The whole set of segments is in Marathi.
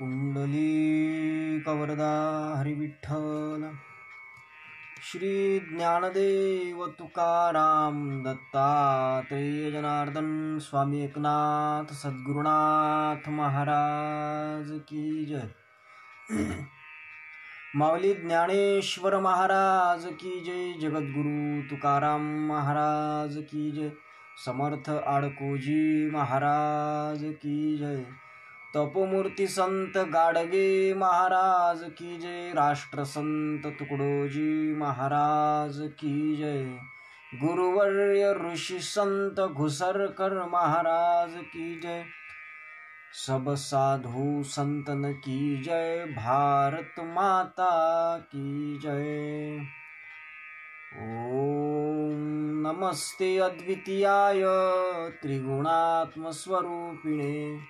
पुंडलीकवरदा हरिविठ्ठल. श्री ज्ञानदेव तुकाराम दत्तात्रेय जनार्दन स्वामी एकनाथ सद्गुरुनाथ महाराज की जय. माऊली ज्ञानेश्वर महाराज की जय. जगद्गुरु तुकाराम महाराज की जय. समर्थ आडकोजी महाराज की जय. तपोमूर्ती संत गाडगे महाराज की जय. राष्ट्रसंत तुकडोजी महाराज की जय. गुरुवर्य ऋषी संत घुसरकर महाराज की जय. सब साधु संतन की जय. भारत माता की जय. ओम नमस्ते अद्वितीयाय त्रिगुणात्म स्वरूपिणे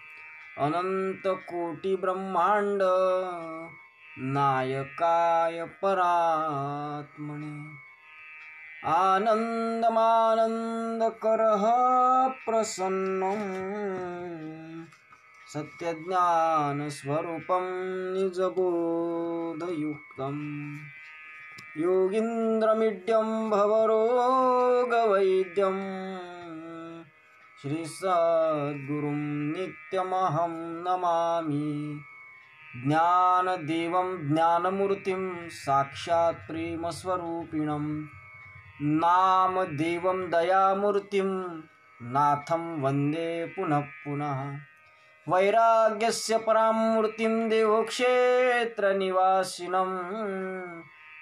अनंत कोटि ब्रह्मांड नायकाय परात्मने. आनंदमानंदकरः प्रसन्नं सत्यज्ञान स्वरूपं निजबोधयुक्तं योगीन्द्रमीड्यं भवरोगवैद्यं श्री सद्गुरुं नित्यमहं नमामि. ज्ञानदेवं ज्ञानमूर्तिं साक्षात् प्रेमस्वरूपिणं नामदेवं दयामूर्तिं नाथं वन्दे पुनः पुनः. वैराग्यस्य परामूर्तिं देवक्षेत्रनिवासिनं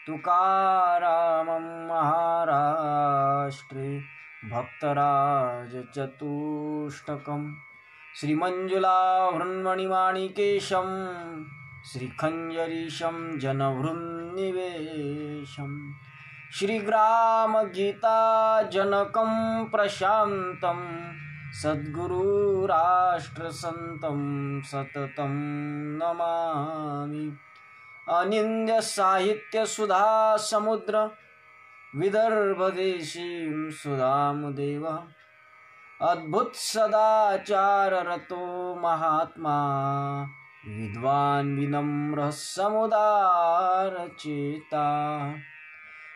तुकारामं महाराष्ट्रे भक्तराज चतुष्टकं. श्रीमञ्जुलाभृन्मणिमाणिकेशं श्रीखञ्जरीशं जनहृन्निवेशं श्रीग्रामगीताजनकं प्रशान्तं सद्गुरुराष्ट्रसन्तं सततं नमामि. अनिन्द्य साहित्यसुधा समुद्र विदर्भदेशीं सुधामुदेव अद्भुत सदाचाररतो महात्मा विद्वान् विनम्र समुदारचेता.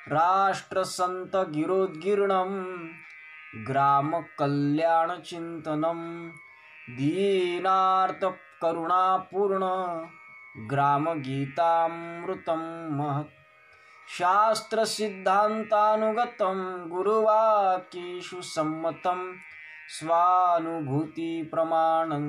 राष्ट्रसंत गिरोद्गीर्णं ग्रामकल्याणचिन्तनं दीनार्थ करुणापूर्ण ग्रामगीतामृतं महत्. शास्त्रसिद्धान्तानुगतं गुरुवाक्येषु सम्मतं स्वानुभूतिप्रमाणं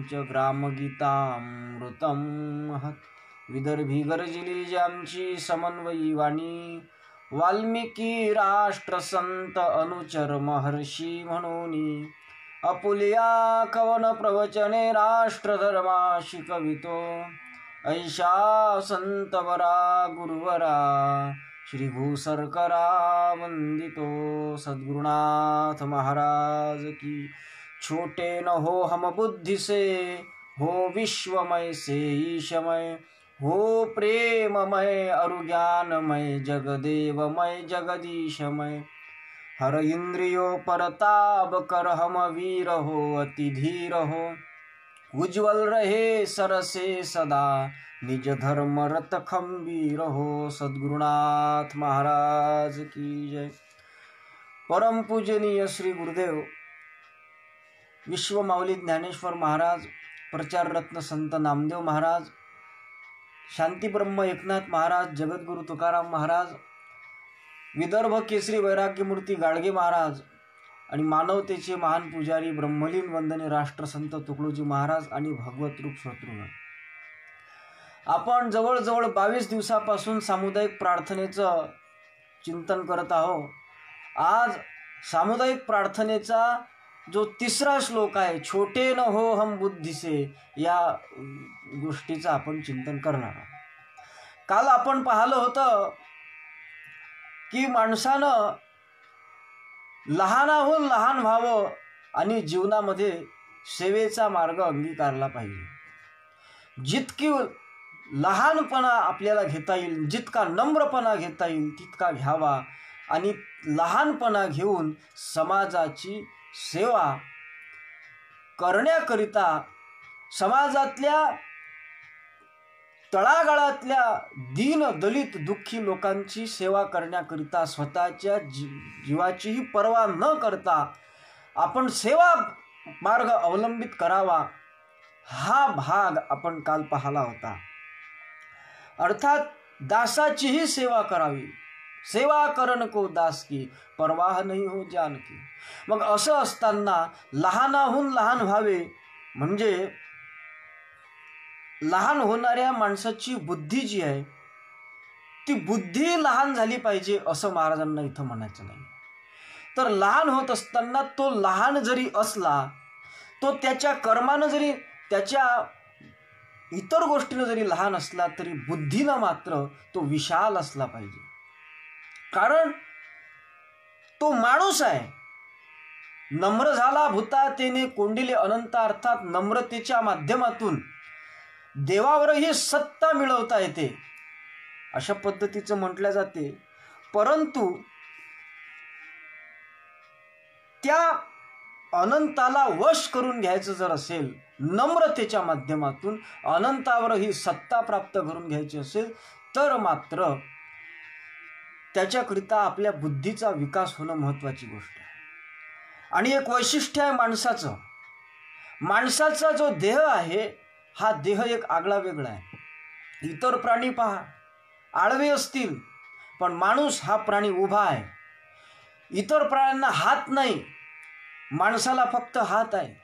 च ग्रामगीतामृतं महत्. विदर्भी गर्जिली ज्यांची समन्वयी वाणी वाल्मिकी राष्ट्रसंत अनुचर महर्षी म्हणूनी अपुलिया कवन प्रवचने राष्ट्रधर्मा शिकवितो. ऐशा संतवरा गुरुवरा श्री घुसरकरा वंदितो सद्गुरुनाथ महाराज की. छोटे न हो हम बुद्धि से हो विश्वमय से ईशमय हो प्रेममय अरु ज्ञानमय जगदेवमय जगदीशमय. हर इंद्रियो परताप कर हम वीर हो अति धीर हो. उज्ज्वल रहे सरसे सदा निज धर्म रत खंबीर हो. सद्गुरुनाथ महाराज की जय. परम पूजनीय श्री गुरुदेव विश्व माऊली ज्ञानेश्वर महाराज, प्रचार रत्न संत नामदेव महाराज, शांती ब्रह्म एकनाथ महाराज, जगद्गुरु तुकाराम महाराज, विदर्भ केसरी वैराग्यमूर्ती गाडगे महाराज आणि मानवतेचे महान पुजारी ब्रह्मलीन वंदने राष्ट्रसंत तुकडोजी महाराज आणि भगवत रूप शत्रुघ्न. आपण जवळजवळ 22 दिवसापासून सामुदायिक प्रार्थनेचं चिंतन करत आहोत. आज सामुदायिक प्रार्थनेचा जो तिसरा श्लोक आहे, छोटे न हो हम बुद्धी से, या गोष्टीचं आपण चिंतन करणार आहोत. काल आपण पाहिलं होतं की माणसानं लहानाहून लहान व्हावं आणि जीवनामध्ये सेवेचा मार्ग अंगीकारला पाहिजे. जितकी लहानपणा आपल्याला घेता येईल, जितका नम्रपणा घेता येईल तितका घ्यावा आणि लहानपणा घेऊन समाजाची सेवा करण्याकरिता समाजातल्या तळागाळातल्या दीन दलित दुःखी लोकांची सेवा करण्याकरिता स्वतःच्या जीवाचीही पर्वा न करता आपण सेवा मार्ग अवलंबित करावा, हा भाग आपण काल पाहिला होता. अर्थात दासाचीही सेवा करावी. सेवा करन को दास की, परवाह नाही हो जान की. मग असं असताना लहानाहून लहान व्हावे, म्हणजे लहान होणाऱ्या माणसाची बुद्धी जी आहे ती बुद्धी लहान झाली पाहिजे असं महाराजांना इथं म्हणायचं नाही. तर लहान होत असताना तो लहान जरी असला, तो त्याच्या कर्मानं जरी, त्याच्या इतर गोष्टीनं जरी लहान असला, तरी बुद्धीनं मात्र तो विशाल असला पाहिजे. कारण तो माणूस आहे. नम्र झाला भूता तेने कोंडिले अनंत. अर्थात नम्रतेच्या माध्यमातून देवावरही सत्ता मिळवता येते अशा पद्धतीचं म्हटलं जाते. परंतु त्या अनंताला वश करून घ्यायचं जर असेल, नम्रतेच्या माध्यमातून अनंतावरही सत्ता प्राप्त करून घ्यायची असेल, तर मात्र त्याच्याकरिता आपल्या बुद्धीचा विकास होणं महत्त्वाची गोष्ट आहे. आणि एक वैशिष्ट्य आहे माणसाचं. माणसाचा जो देह आहे, हा देह एक आगळा वेगळा आहे. इतर प्राणी पहा, आळवे असतील, पण माणूस हा प्राणी उभा आहे. इतर प्राण्यांना हात नाही, माणसाला फक्त हात आहे.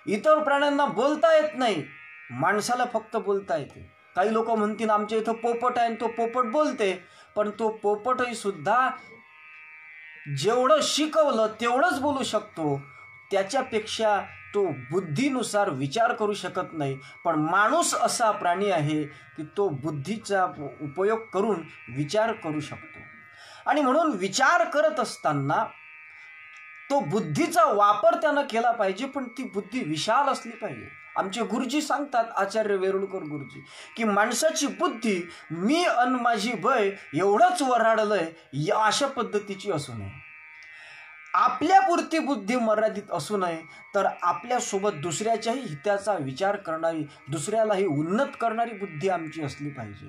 इतर प्राण्यांना बोलता येत नाही, माणसाला फक्त बोलता येते. काही लोक म्हणतील आमच्या इथं पोपट आहे आणि तो पोपट बोलते, पण तो पोपटही सुद्धा जेवढं शिकवलं तेवढंच बोलू शकतो. त्याच्यापेक्षा तो बुद्धीनुसार विचार करू शकत नाही. पण माणूस असा प्राणी आहे की तो बुद्धीचा उपयोग करून विचार करू शकतो. आणि म्हणून विचार करत असताना तो बुद्धीचा वापर त्यानं केला पाहिजे, पण ती बुद्धी विशाल असली पाहिजे. आमचे गुरुजी सांगतात, आचार्य वेरुळकर गुरुजी, की माणसाची बुद्धी मी अन माझी बय एवढंच वराडलंय अशा पद्धतीची असू नये. आपल्यापुरती बुद्धी मर्यादित असू नये, तर आपल्यासोबत दुसऱ्याच्याही हिताचा विचार करणारी, दुसऱ्यालाही उन्नत करणारी बुद्धी आमची असली पाहिजे.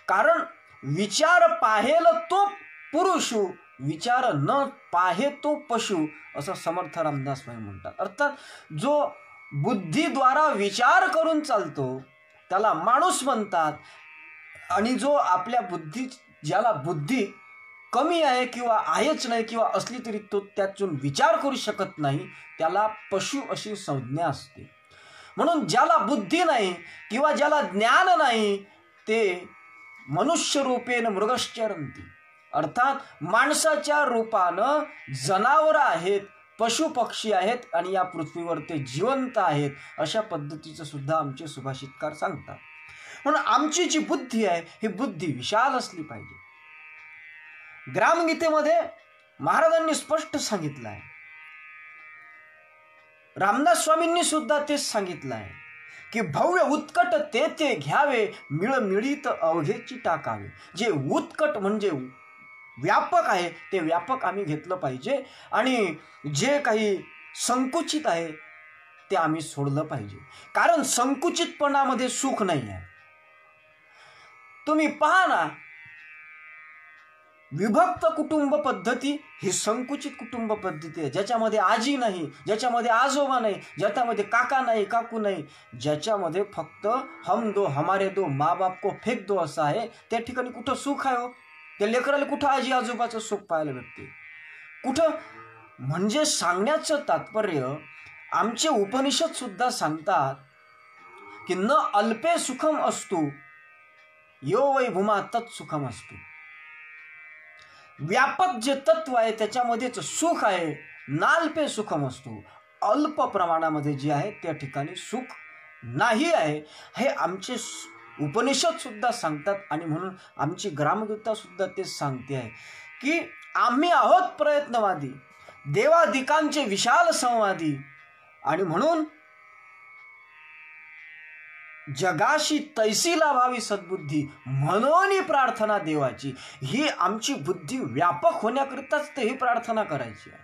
कारण विचार पाहेल तो पुरुषू, विचार न पाहे तो पशु, असं समर्थ रामदास स्वामी म्हणतात. अर्थात जो बुद्धीद्वारा विचार करून चालतो त्याला माणूस म्हणतात. आणि जो आपल्या ज्याला बुद्धी कमी आहे किंवा आहेच नाही किंवा असली तरी तो त्यातून विचार करू शकत नाही, त्याला पशु अशी संज्ञा असते. म्हणून ज्याला बुद्धी नाही किंवा ज्याला ज्ञान नाही, ते मनुष्य रूपेन मृगश्चरंती. अर्थात माणसाच्या रूपानं जनावरं आहेत, पशु पक्षी आहेत आणि या पृथ्वीवर ते जिवंत आहेत, अशा पद्धतीचं सुद्धा आमचे सुभाषितकार सांगतात. म्हणून आमची जी बुद्धी आहे ही बुद्धी विशाल असली पाहिजे. ग्रामगीतेमध्ये महाराजांनी स्पष्ट सांगितलं आहे, रामदास स्वामींनी सुद्धा तेच सांगितलं आहे की भव्य उत्कट ते घ्यावे, मिळमिळीत अवघेची टाकावे. जे उत्कट म्हणजे व्यापक आहे ते व्यापक आम्ही घेतलं पाहिजे, आणि जे काही संकुचित आहे ते आम्ही सोडलं पाहिजे. कारण संकुचितपणामध्ये सुख नाही आहे. तुम्ही पहा ना, विभक्त कुटुंब पद्धती ही संकुचित कुटुंब पद्धती आहे, ज्याच्यामध्ये आजी नाही, ज्याच्यामध्ये आजोबा नाही, ज्याच्यामध्ये काका नाही, काकू नाही, ज्याच्यामध्ये फक्त हम दो हमारे दो माँ बाप को फेक दो असं आहे. त्या ठिकाणी कुठं सुख आहे हो? त्या लेकराला कुठं आजी आजोबाचं सुख पाहायला भेटते? कुठं? म्हणजे सांगण्याचं तात्पर्य, आमचे उपनिषद सुद्धा सांगतात की न अल्पे सुखम असतो यो वै भूमा तत् सुखम असतो. व्यापक जे तत्व आहे त्याच्यामध्येच सुख आहे, नाल्पे सुखम असतो. अल्प प्रमाणामध्ये जे आहे त्या ठिकाणी सुख नाही आहे, हे आमचे उपनिषद सुद्धा सांगतात. आणि म्हणून आमची ग्रामगीता सुद्धा तेच सांगते आहे की आम्ही आहोत प्रयत्नवादी, देवादिकांचे विशाल संवादी, आणि म्हणून जगाशी तैसी लाभावी सद्बुद्धी, म्हणून प्रार्थना देवाची. ही आमची बुद्धी व्यापक होण्याकरिताच ते ही प्रार्थना करायची आहे.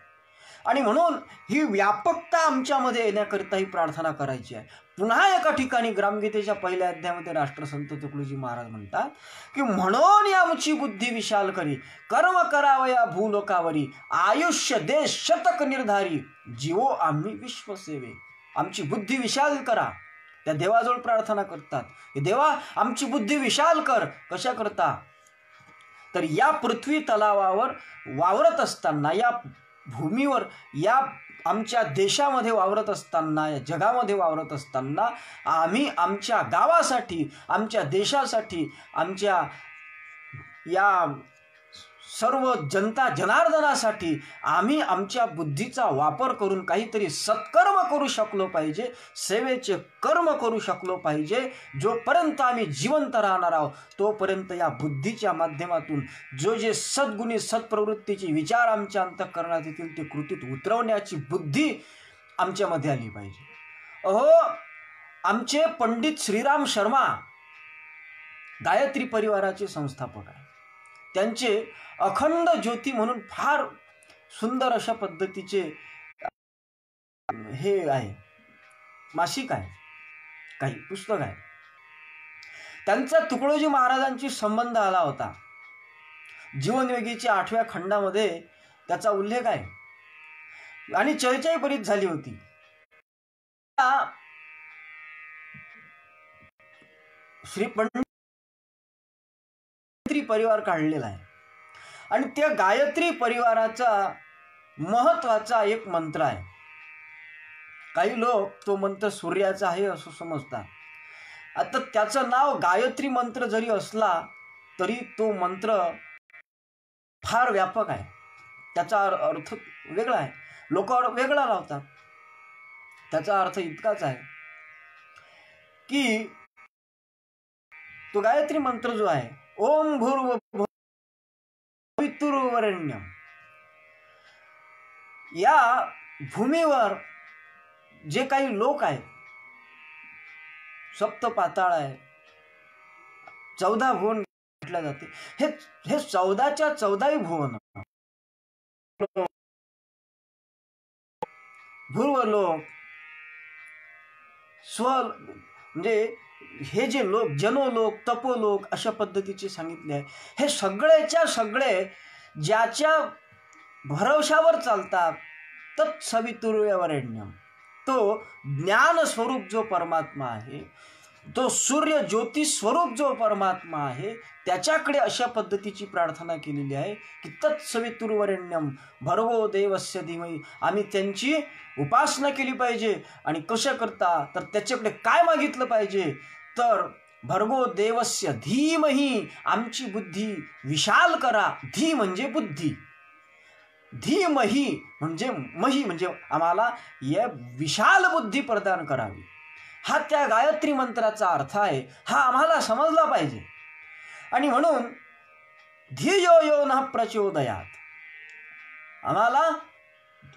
आणि म्हणून ही व्यापकता आमच्यामध्ये येण्याकरिता ही प्रार्थना करायची आहे. पुन्हा एका ठिकाणी ग्रामगीतेच्या पहिल्या अध्यायामध्ये राष्ट्रसंत तुकडोजी महाराज म्हणतात की म्हणून आमची बुद्धी विशाल करी, कर्म करावया भूलोकावरी, आयुष्य देश शतक निर्धारी, जीवो आम्ही विश्वसेवे. आमची बुद्धी विशाल करा. त्या देवाजवळ प्रार्थना करतात की देवा आमची बुद्धी विशाल कर. कशा करता? तर या पृथ्वी तलावावर वावरत असताना, या भूमीवर, या आमच्या देशामध्ये वावरत असताना, या जगामध्ये वावरत असताना आम्ही आमच्या गावासाठी, आमच्या देशासाठी, आमच्या या सर्व जनता जनार्दनासाठी आम्ही आमच्या बुद्धीचा वापर करून काहीतरी सत्कर्म करू शकलो पाहिजे, सेवेचे कर्म करू शकलो पाहिजे. जोपर्यंत आम्ही जिवंत राहणार आहोत तोपर्यंत या बुद्धीच्या माध्यमातून जे सद्गुणी सत्प्रवृत्तीचे विचार आमच्या अंतःकरणात येतील ते कृतीत उतरवण्याची बुद्धी आमच्यामध्ये आली पाहिजे. आमचे पंडित श्रीराम शर्मा गायत्री परिवाराचे संस्थापक आहे. त्यांचे अखंड ज्योती म्हणून फार सुंदर अशा पद्धतीचे हे आहे, मासिक आहे, काही पुस्तक आहे. त्यांचा तुकडोजी महाराजांशी संबंध आला होता. जीवनयोगीच्या 8व्या खंडामध्ये त्याचा उल्लेख आहे आणि चर्चाही बरीच झाली होती. श्री पंडित परिवार काढलेला आहे आणि त्या गायत्री परिवाराचा महत्वाचा एक मंत्र आहे. काही लोक तो मंत्र सूर्याचा आहे असं समजतात. आता त्याचं नाव गायत्री मंत्र जरी असला तरी तो मंत्र फार व्यापक आहे. त्याचा अर्थ वेगळा आहे, लोक वेगळा लावतात. त्याचा अर्थ इतकाच आहे की तो गायत्री मंत्र जो आहे, ओम भूर्भुवः पितृवरेण्यम, या भूमीवर जे काही लोक आहेत, सप्त पाताळ आहे, 14 भुवन म्हटले जाते. हे 14च्या 14ही भुवन, भूर्वलोक, स्व म्हणजे हे जे लोक, जनोलोक, तपोलोक अशा पद्धतीचे सांगितले आहे. हे सगळेच्या सगळे ज्याच्या भरवशावर चालतात, तत्सवितुर्वरेण्यम, तो ज्ञान स्वरूप जो परमात्मा आहे, तो सूर्य ज्योती स्वरूप जो परमात्मा आहे, त्याच्याकडे अशा पद्धतीची प्रार्थना केलेली आहे की तत्सवितुर्वरेण्यम भर्गो देवस्य धीमहि. आम्ही त्यांची उपासना केली पाहिजे. आणि कशा करता? तर त्याच्याकडे काय मागितलं पाहिजे? तर भर्गो देवस्य धीमहि, आमची बुद्धी विशाल करा. धी म्हणजे बुद्धी, धीमहि म्हणजे मही म्हणजे आम्हाला या विशाल बुद्धी प्रदान करावी. हा त्या गायत्री मंत्राचा अर्थ आहे. हा आम्हाला समजला पाहिजे. आणि म्हणून धियो यो न प्रचोदयात, आम्हाला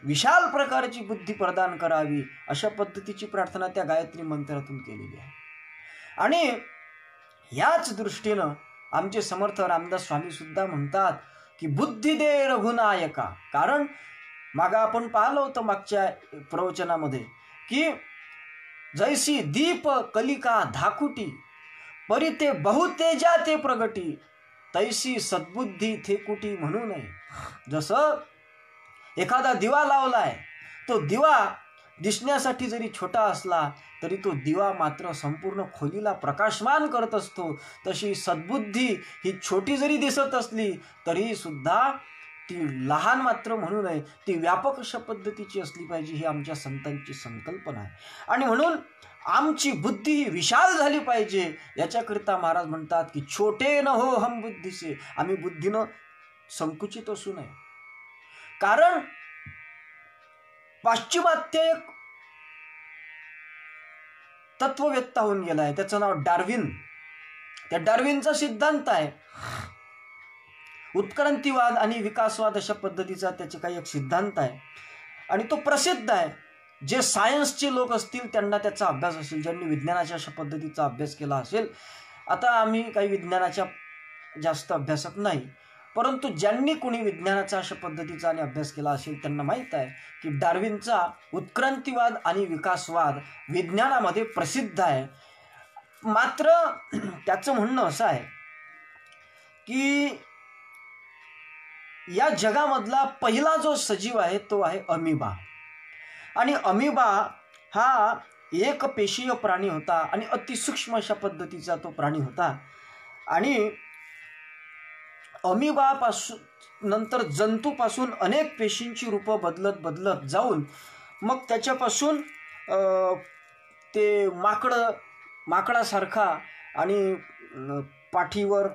विशाल प्रकारची बुद्धी प्रदान करावी अशा पद्धतीची प्रार्थना त्या गायत्री मंत्रातून केलेली आहे. आणि याच दृष्टीनं आमचे समर्थ रामदास स्वामी सुद्धा म्हणतात की बुद्धी दे रघुनायका. कारण मागा आपण पाहिलं होतं मागच्या प्रवचनामध्ये की जैसी दीप कलिका धाकुटी, परिते बहुतेजा ते प्रगटी, तैसी सद्बुद्धी थे कुटी म्हणू नये. जसं एखादा दिवा लावलाय, तो दिवा दिसण्यासाठी जरी छोटा असला तरी तो दिवा मात्र संपूर्ण खोलीला प्रकाशमान करत असतो. तशी सद्बुद्धी ही छोटी जरी दिसत असली तरी सुद्धा ती लहान मात्र म्हणू नये, ती व्यापक अशा पद्धतीची असली पाहिजे, ही आमच्या संतांची संकल्पना आहे. आणि म्हणून आमची बुद्धी ही विशाल झाली पाहिजे. याच्याकरिता महाराज म्हणतात की छोटे न हो हम बुद्धीसे, आम्ही बुद्धीनं संकुचित असू नये. कारण पाश्चिमात्य एक तत्ववेत्ता होऊन गेला आहे, त्याचं नाव डार्विन. त्या डार्विनचा सिद्धांत आहे उत्क्रांतीवाद आणि विकासवाद अशा पद्धतीचा त्याचे काही एक सिद्धांत आहे आणि तो प्रसिद्ध आहे. जे सायन्सचे लोक असतील त्यांना त्याचा अभ्यास असेल, ज्यांनी विज्ञानाच्या अशा पद्धतीचा अभ्यास केला असेल. आता आम्ही काही विज्ञानाच्या जास्त अभ्यासक नाही, परंतु ज्यांनी कोणी विज्ञानाचा अशा पद्धतीचा आणि अभ्यास केला असेल त्यांना माहीत आहे की डार्विनचा उत्क्रांतीवाद आणि विकासवाद विज्ञानामध्ये प्रसिद्ध आहे. मात्र त्याचं म्हणणं असं आहे की या जगामधला पहिला जो सजीव आहे तो आहे अमिबा. आणि अमिबा हा एक पेशीय प्राणी होता आणि अतिसूक्ष्म अशा पद्धतीचा तो प्राणी होता. आणि अमिबापासून नंतर जंतूपासून अनेक पेशींची रूपं बदलत बदलत जाऊन मग त्याच्यापासून ते माकडासारखा आणि पाठीवर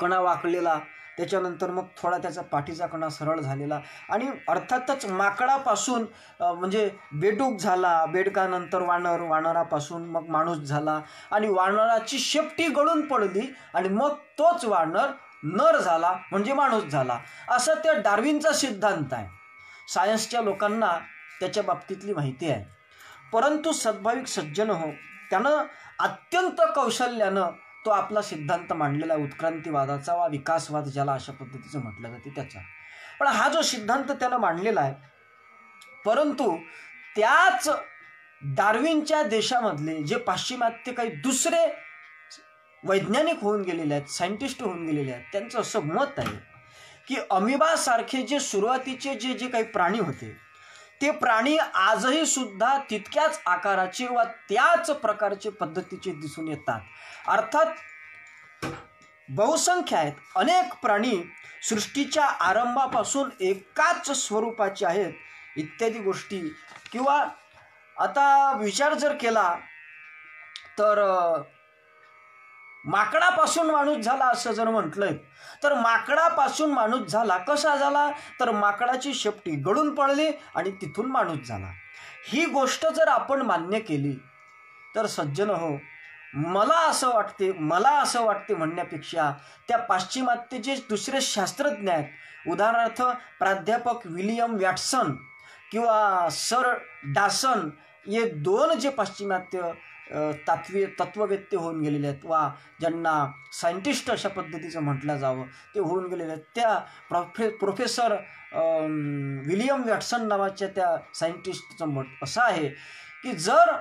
कणा वाकलेला, त्याच्यानंतर मग थोडा त्याचा पाठीचा कणा सरळ झालेला आणि अर्थातच माकडापासून म्हणजे बेडूक झाला, बेडकानंतर वानर, वानरापासून मग माणूस झाला आणि वानराची शेपटी गळून पडली आणि मग तोच वानर नर झाला म्हणजे माणूस झाला. असा त्या डार्विनचा सिद्धांत आहे. सायन्सच्या लोकांना त्याच्या बाबतीतली माहिती आहे. परंतु सद्भाविक सज्जन हो, त्यानं अत्यंत कौशल्यानं तो आपला सिद्धांत मांडलेला उत्क्रांतीवादाचा वा विकासवाद ज्याला अशा पद्धतीचं म्हटलं जाते त्याचा. पण हा जो सिद्धांत त्यानं मांडलेला आहे, परंतु त्याच डार्विनच्या देशामधले जे पाश्चिमात्य काही दुसरे वैज्ञानिक होऊन गेलेले आहेत, सायंटिस्ट होऊन गेलेले आहेत, त्यांचं असं मत आहे की अमिबासारखे जे सुरुवातीचे जे काही प्राणी होते ते प्राणी आजही सुद्धा तितक्याच आकाराचे व त्याच प्रकारचे पद्धतीचे दिसून येतात. अर्थात बहुसंख्य आहेत, अनेक प्राणी सृष्टीच्या आरंभापासून एकाच स्वरूपाचे आहेत इत्यादी गोष्टी. किंवा आता विचार जर केला तर माकडापासून माणूस झाला असं जर म्हटलंय तर माकडापासून माणूस झाला कसा झाला, तर माकडाची शेपटी गळून पडली आणि तिथून माणूस झाला. ही गोष्ट जर आपण मान्य केली तर सज्जन हो, मला असं वाटते म्हणण्यापेक्षा त्या पाश्चिमात्य जे दुसरे शास्त्रज्ञ आहेत, उदाहरणार्थ प्राध्यापक विलियम वॅटसन किंवा सर डासन, हे दोन जे पाश्चिमात्य तत्ववेत्ते होऊन गेलेले आहेत वा ज्यांना सायंटिस्ट अशा पद्धतीचं म्हटलं जावं ते होऊन गेलेले आहेत, त्या प्रोफेसर विलियम वॅटसन नावाच्या त्या सायंटिस्टचं मत असं आहे की जर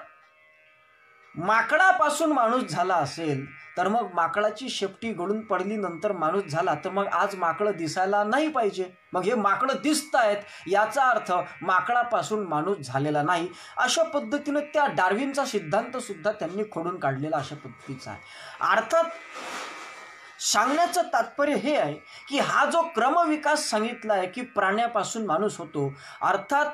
माकडापासून माणूस झाला असेल तर मग माकडाची शेपटी गळून पडली नंतर माणूस झाला तर मग आज माकडं दिसायला नाही पाहिजे. मग हे माकडं दिसत आहेत याचा अर्थ माकडापासून माणूस झालेला नाही. अशा पद्धतीनं त्या डार्विनचा सिद्धांत सुद्धा त्यांनी खोडून काढलेला अशा पद्धतीचा आहे. अर्थात सांगण्याचं तात्पर्य हे आहे की हा जो क्रमविकास सांगितला आहे की प्राण्यापासून माणूस होतो, अर्थात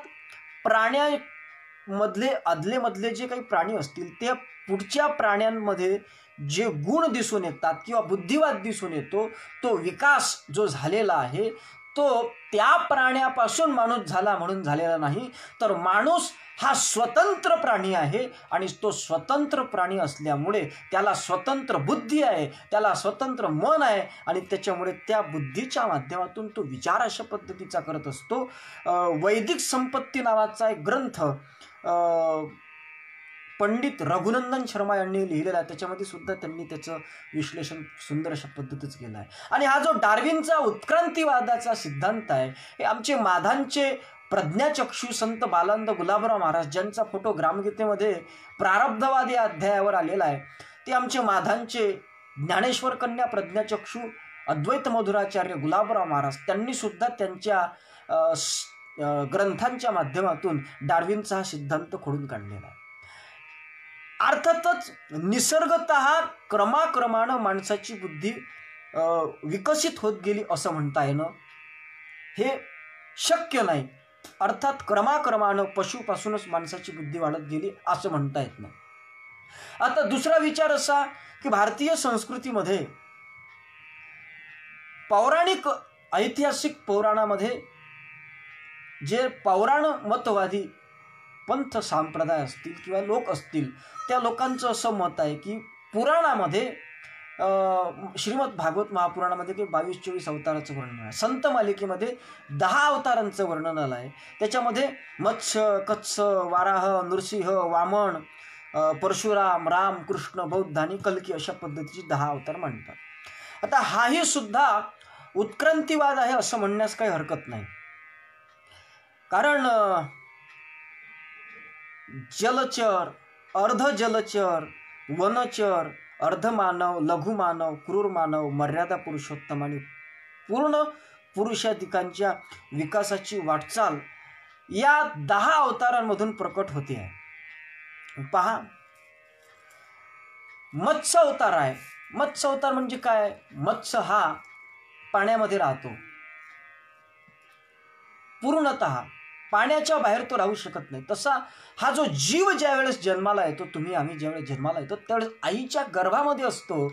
प्राण्यामधले आदलेमधले जे काही प्राणी असतील ते पुढच्या प्राण्यांमध्ये जे गुण दिसून येतात किंवा बुद्धिवाद दिसून येतो, तो विकास जो झालेला आहे तो त्या प्राण्यापासून माणूस झाला म्हणून झालेला नाही, तर माणूस हा स्वतंत्र प्राणी आहे आणि तो स्वतंत्र प्राणी असल्यामुळे त्याला स्वतंत्र बुद्धी आहे, त्याला स्वतंत्र मन आहे आणि त्याच्यामुळे त्या बुद्धीच्या माध्यमातून तो विचार अशा पद्धतीचा करत असतो. वैदिक संपत्ती नावाचा एक ग्रंथ पंडित रघुनंदन शर्मा यांनी लिहिलेला आहे, त्याच्यामध्ये सुद्धा त्यांनी त्याचं विश्लेषण सुंदर अशा पद्धतीच केलं आहे. आणि हा जो डार्विनचा उत्क्रांतीवादाचा सिद्धांत आहे हे आमचे माधांचे प्रज्ञाचक्षू संत बालानंद गुलाबराव महाराज ज्यांचा फोटो ग्रामगीतेमध्ये प्रारब्धवाद या अध्यायावर आलेला आहे, ते आमचे माधांचे ज्ञानेश्वर कन्या प्रज्ञाचक्षू अद्वैत मधुराचार्य गुलाबराव महाराज त्यांनी सुद्धा त्यांच्या ग्रंथांच्या माध्यमातून डार्विनचा हा सिद्धांत खोडून काढलेला आहे. अर्थातच निसर्गतः क्रमाक्रमानं माणसाची बुद्धी विकसित होत गेली असं म्हणता येणं हे शक्य नाही. अर्थात क्रमाक्रमानं पशुपासूनच माणसाची बुद्धी वाढत गेली असं म्हणता येत नाही. आता दुसरा विचार असा की भारतीय संस्कृतीमध्ये पौराणिक ऐतिहासिक पुराणामध्ये जे पौराण मतवादी पंथ संप्रदाय असतील किंवा लोक असतील त्या लोकांचं असं मत आहे की पुराणामध्ये श्रीमद भागवत महापुराणामध्ये काही 22-24 अवताराचं वर्णन आहे. संत मालिकेमध्ये 10 अवतारांचं वर्णन आलं आहे. त्याच्यामध्ये मत्स्य, कत्स, वाराह, नृसिंह, वामन, परशुराम, राम, कृष्ण, बौद्ध आणि कल्की अशा पद्धतीची 10 अवतार मांडतात. आता हाही सुद्धा उत्क्रांतीवाद आहे असं म्हणण्यास काही हरकत नाही. कारण जलचर, अर्धजलचर, वनचर, अर्धमानव, लघुमानव, क्रूर मानव, मर्यादा पुरुषोत्तम आणि पूर्ण पुरुषाधिकांच्या विकासाची वाटचाल या 10 अवतारांमधून प्रकट होते आहे. पहा, मत्स्य अवतार आहे. मत्स्य अवतार म्हणजे काय? मत्स्य हा पाण्यामध्ये राहतो, पूर्णतः पाण्याच्या बाहेर तो राहू शकत नाही. तसा हा जो जीव ज्यावेळेस जन्माला येतो, तुम्ही आम्ही ज्यावेळेस जन्माला येतो त्यावेळेस आईच्या गर्भामध्ये असतो,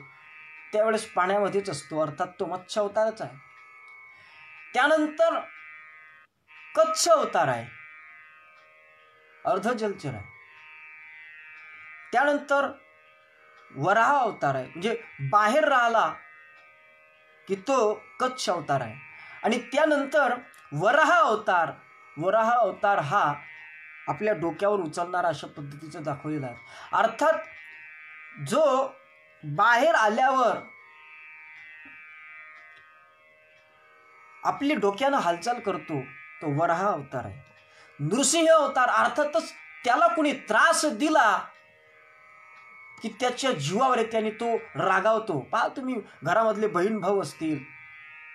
त्यावेळेस पाण्यामध्येच असतो, अर्थात तो मत्स्य अवतारच आहे. त्यानंतर कच्छ अवतार आहे, अर्धजलचर आहे. त्यानंतर वराह अवतार आहे, म्हणजे बाहेर राहिला की तो कच्छ अवतार आहे. आणि त्यानंतर वराह अवतार, वराह अवतार हा आपल्या डोक्यावर उचलणारा अशा पद्धतीचं दाखवलेला आहे. अर्थात जो बाहेर आल्यावर आपली डोक्यानं हालचाल करतो तो वराह अवतार आहे. नृसिंह अवतार, अर्थातच त्याला कुणी त्रास दिला की त्याच्या जीवावर येते आणि तो रागावतो. पहा तुम्ही, घरामधले बहीण भाऊ असतील,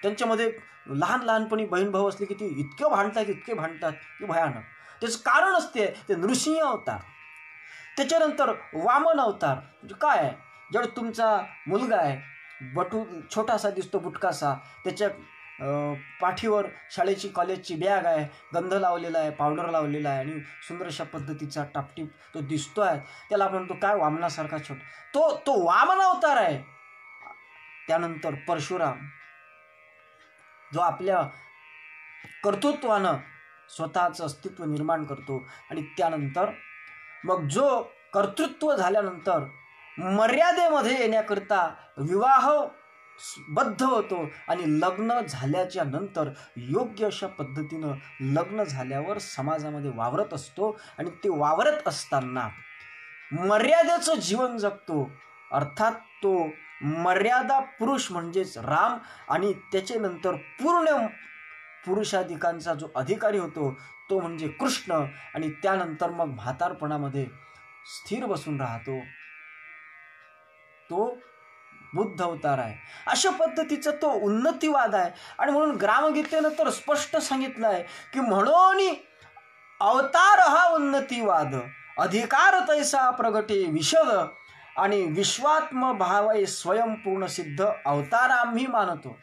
त्यांच्यामध्ये लहानपणी बहीण भाऊ असले की ते इतके भांडतात की भयानक. त्याचं कारण असते ते नृसिंह अवतार. त्याच्यानंतर वामन अवतार म्हणजे काय आहे? ज्यावेळेस तुमचा मुलगा आहे, छोटासा दिसतो, बुटकासा, त्याच्या पाठीवर शाळेची कॉलेजची बॅग आहे, गंध लावलेला आहे, पावडर लावलेला आहे आणि सुंदर अशा पद्धतीचा टापटीप तो दिसतो आहे, त्याला आपण तो काय वामनासारखा तो वामन अवतार आहे. त्यानंतर परशुराम, जो आपल्या कर्तृत्वानं स्वतःचं अस्तित्व निर्माण करतो. आणि त्यानंतर मग जो कर्तृत्व झाल्यानंतर मर्यादेमध्ये येण्याकरता विवाह बद्ध होतो आणि लग्न झाल्याच्या नंतर योग्य अशा पद्धतीनं लग्न झाल्यावर समाजामध्ये वावरत असतो. आणि ते वावरत असताना मर्यादेचं जीवन जगतो. अर्थात तो मर्यादा पुरुष म्हणजेच राम, आणि त्याच्यानंतर पूर्ण पुरुषाधिकांचा जो अधिकारी होतो तो म्हणजे कृष्ण. आणि त्यानंतर मग म्हातारपणामध्ये स्थिर बसून राहतो तो बुद्ध अवतार आहे. अशा पद्धतीचा तो उन्नतीवाद आहे. आणि म्हणून ग्रामगीतेनं तर स्पष्ट सांगितलं आहे की म्हणून अवतार हा उन्नतीवाद, अधिकार तैसा प्रगटे विशद, आणि विश्वात्म भावय स्वयंपूर्ण सिद्ध अवतार आम्ही मानतो.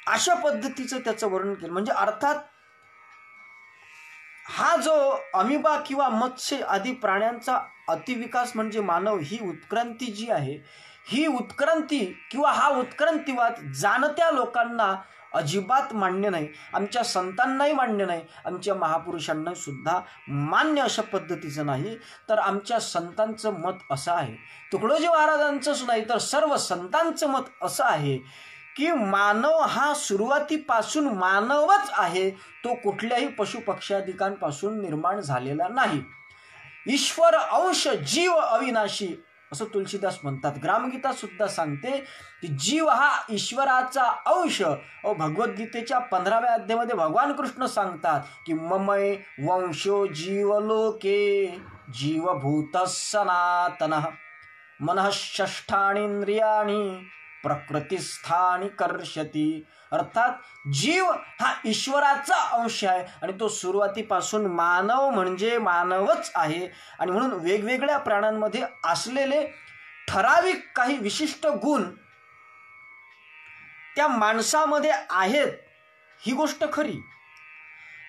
अशा पद्धतीचं त्याचं वर्णन केलं. म्हणजे अर्थात हा जो अमिबा किंवा मत्स्य आदी प्राण्यांचा अतिविकास म्हणजे मानव, ही उत्क्रांती जी आहे, ही उत्क्रांती किंवा हा उत्क्रांतीवाद जाणत्या लोकांना अजिबात मान्य नाही. आमच्या संतांनाही मान्य नाही, आमच्या महापुरुषांना सुद्धा मान्य अशा पद्धतीचं नाही. तर आमच्या संतांचं मत असं आहे, तुकडोजी महाराजांचंच नाही तर सर्व संतांचं मत असं आहे की मानव हा सुरुवातीपासून मानवच आहे, तो कुठल्याही पशुपक्ष्यादिकांपासून निर्माण झालेला नाही. ईश्वर अंश जीव अविनाशी असं तुलसीदास म्हणतात. ग्रामगीता सुद्धा सांगते की जीव हा ईश्वराचा अंश. भगवद्गीतेच्या 15व्या अध्यायामध्ये भगवान कृष्ण सांगतात की ममय वंशो जीवलोके जीवभूत सनातनः मनः षष्ठानींद्रियाणि प्रकृतिस्थानी कर्षती. अर्थात जीव हा ईश्वराचा अंश आहे आणि तो सुरुवातीपासून मानव म्हणजे मानवच आहे. आणि म्हणून वेगवेगळ्या प्राण्यांमध्ये असलेले ठराविक काही विशिष्ट गुण त्या माणसामध्ये आहेत, ही गोष्ट खरी,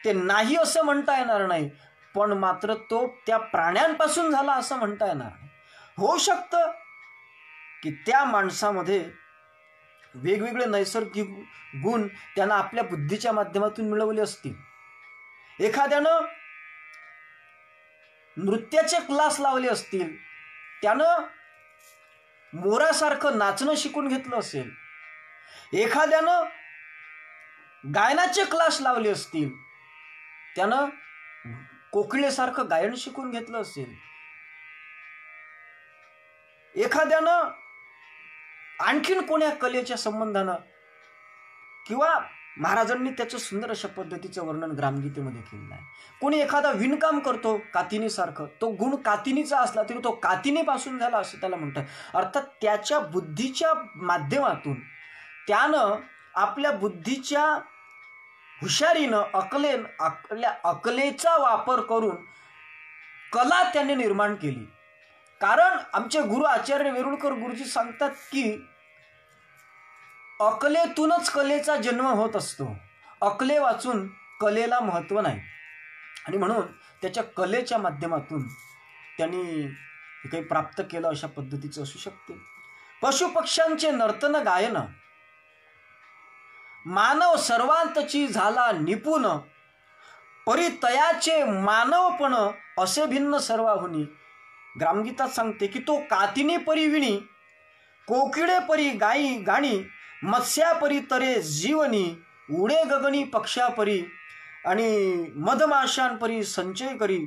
ते नाही असं म्हणता येणार नाही. पण मात्र तो त्या प्राण्यांपासून झाला असं म्हणता येणार नाही. होऊ शकतं की त्या माणसामध्ये वेगवेगळे नैसर्गिक गुण त्यांना आपल्या बुद्धीच्या माध्यमातून मिळवले असतील. एखाद्यानं नृत्याचे क्लास लावले असतील, त्यानं मोरासारखं नाचणं शिकून घेतलं असेल. एखाद्यानं गायनाचे क्लास लावले असतील, त्यानं कोकिळेसारखं गायन शिकून घेतलं असेल. एखाद्यानं आणखीन कोण्या कलेच्या संबंधानं किंवा महाराजांनी त्याचं सुंदर अशा पद्धतीचं वर्णन ग्रामगीतेमध्ये केलेलं आहे. कोणी एखादा विणकाम करतो कातिनीसारखं, तो गुण कातिनीचा असला तरी तो कातिनीपासून झाला असं त्याला म्हणतात. अर्थात त्याच्या बुद्धीच्या माध्यमातून त्यानं आपल्या बुद्धीच्या हुशारीनं आपल्या अकलेचा वापर करून कला त्याने निर्माण केली. कारण आमचे गुरु आचार्य वेरुळकर गुरुजी सांगतात की अकलेतूनच कलेचा जन्म होत असतो, अकले वाचून कलेला महत्त्व नाही. आणि म्हणून त्याच्या कलेच्या माध्यमातून त्यांनी काही प्राप्त केलं अशा पद्धतीचं असू शकते. पशुपक्ष्यांचे नर्तन गायन, मानव सर्वांतची झाला निपुण, परितयाचे मानवपण असे भिन्न सर्वाहुनी. ग्रामगीतात सांगते की तो कातिनी परी विणी, कोकिळे परी गाणी, मत्स्यापरी तरे जीवनी, उडे गगनी पक्ष्यापरी आणि मधमाशांपरी संचय करी,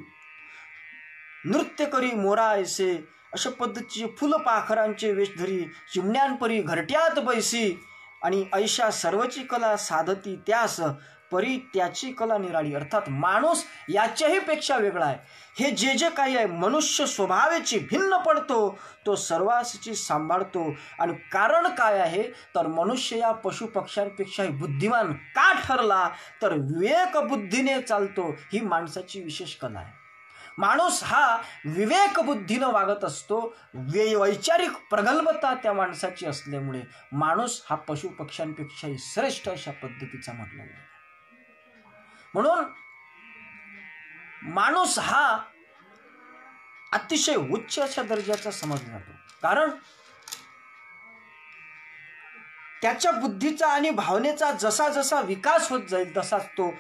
नृत्य करी मोरा ऐसे. अशा पद्धतीचे फुलपाखरांचे वेश धरी, चिमण्यांपरी घरट्यात बैसी आणि ऐशा सर्वची कला साधती त्यास, परी त्याची कला निराळी. अर्थात माणूस याच्याही पेक्षा वेगळा आहे. हे जे जे काही आहे मनुष्य स्वभावाची भिन्न पडतो, तो सर्वांची सांभाळतो. आणि कारण काय आहे तर मनुष्य या पशुपक्ष्यांपेक्षाही बुद्धिमान का ठरला तर विवेक बुद्धीने चालतो. ही माणसाची विशेष कला आहे. माणूस हा विवेक बुद्धीनं वागत असतो. वैचारिक प्रगल्भता त्या माणसाची असल्यामुळे माणूस हा पशुपक्ष्यांपेक्षाही श्रेष्ठ अशा पद्धतीचा म्हटला आहे. म्हणून माणूस हा अतिशय उच्च अशा दर्जाचा समजला जातो. कारण त्याच्या बुद्धीचा आणि भावनेचा जसा जसा विकास होत जाईल तसाच तो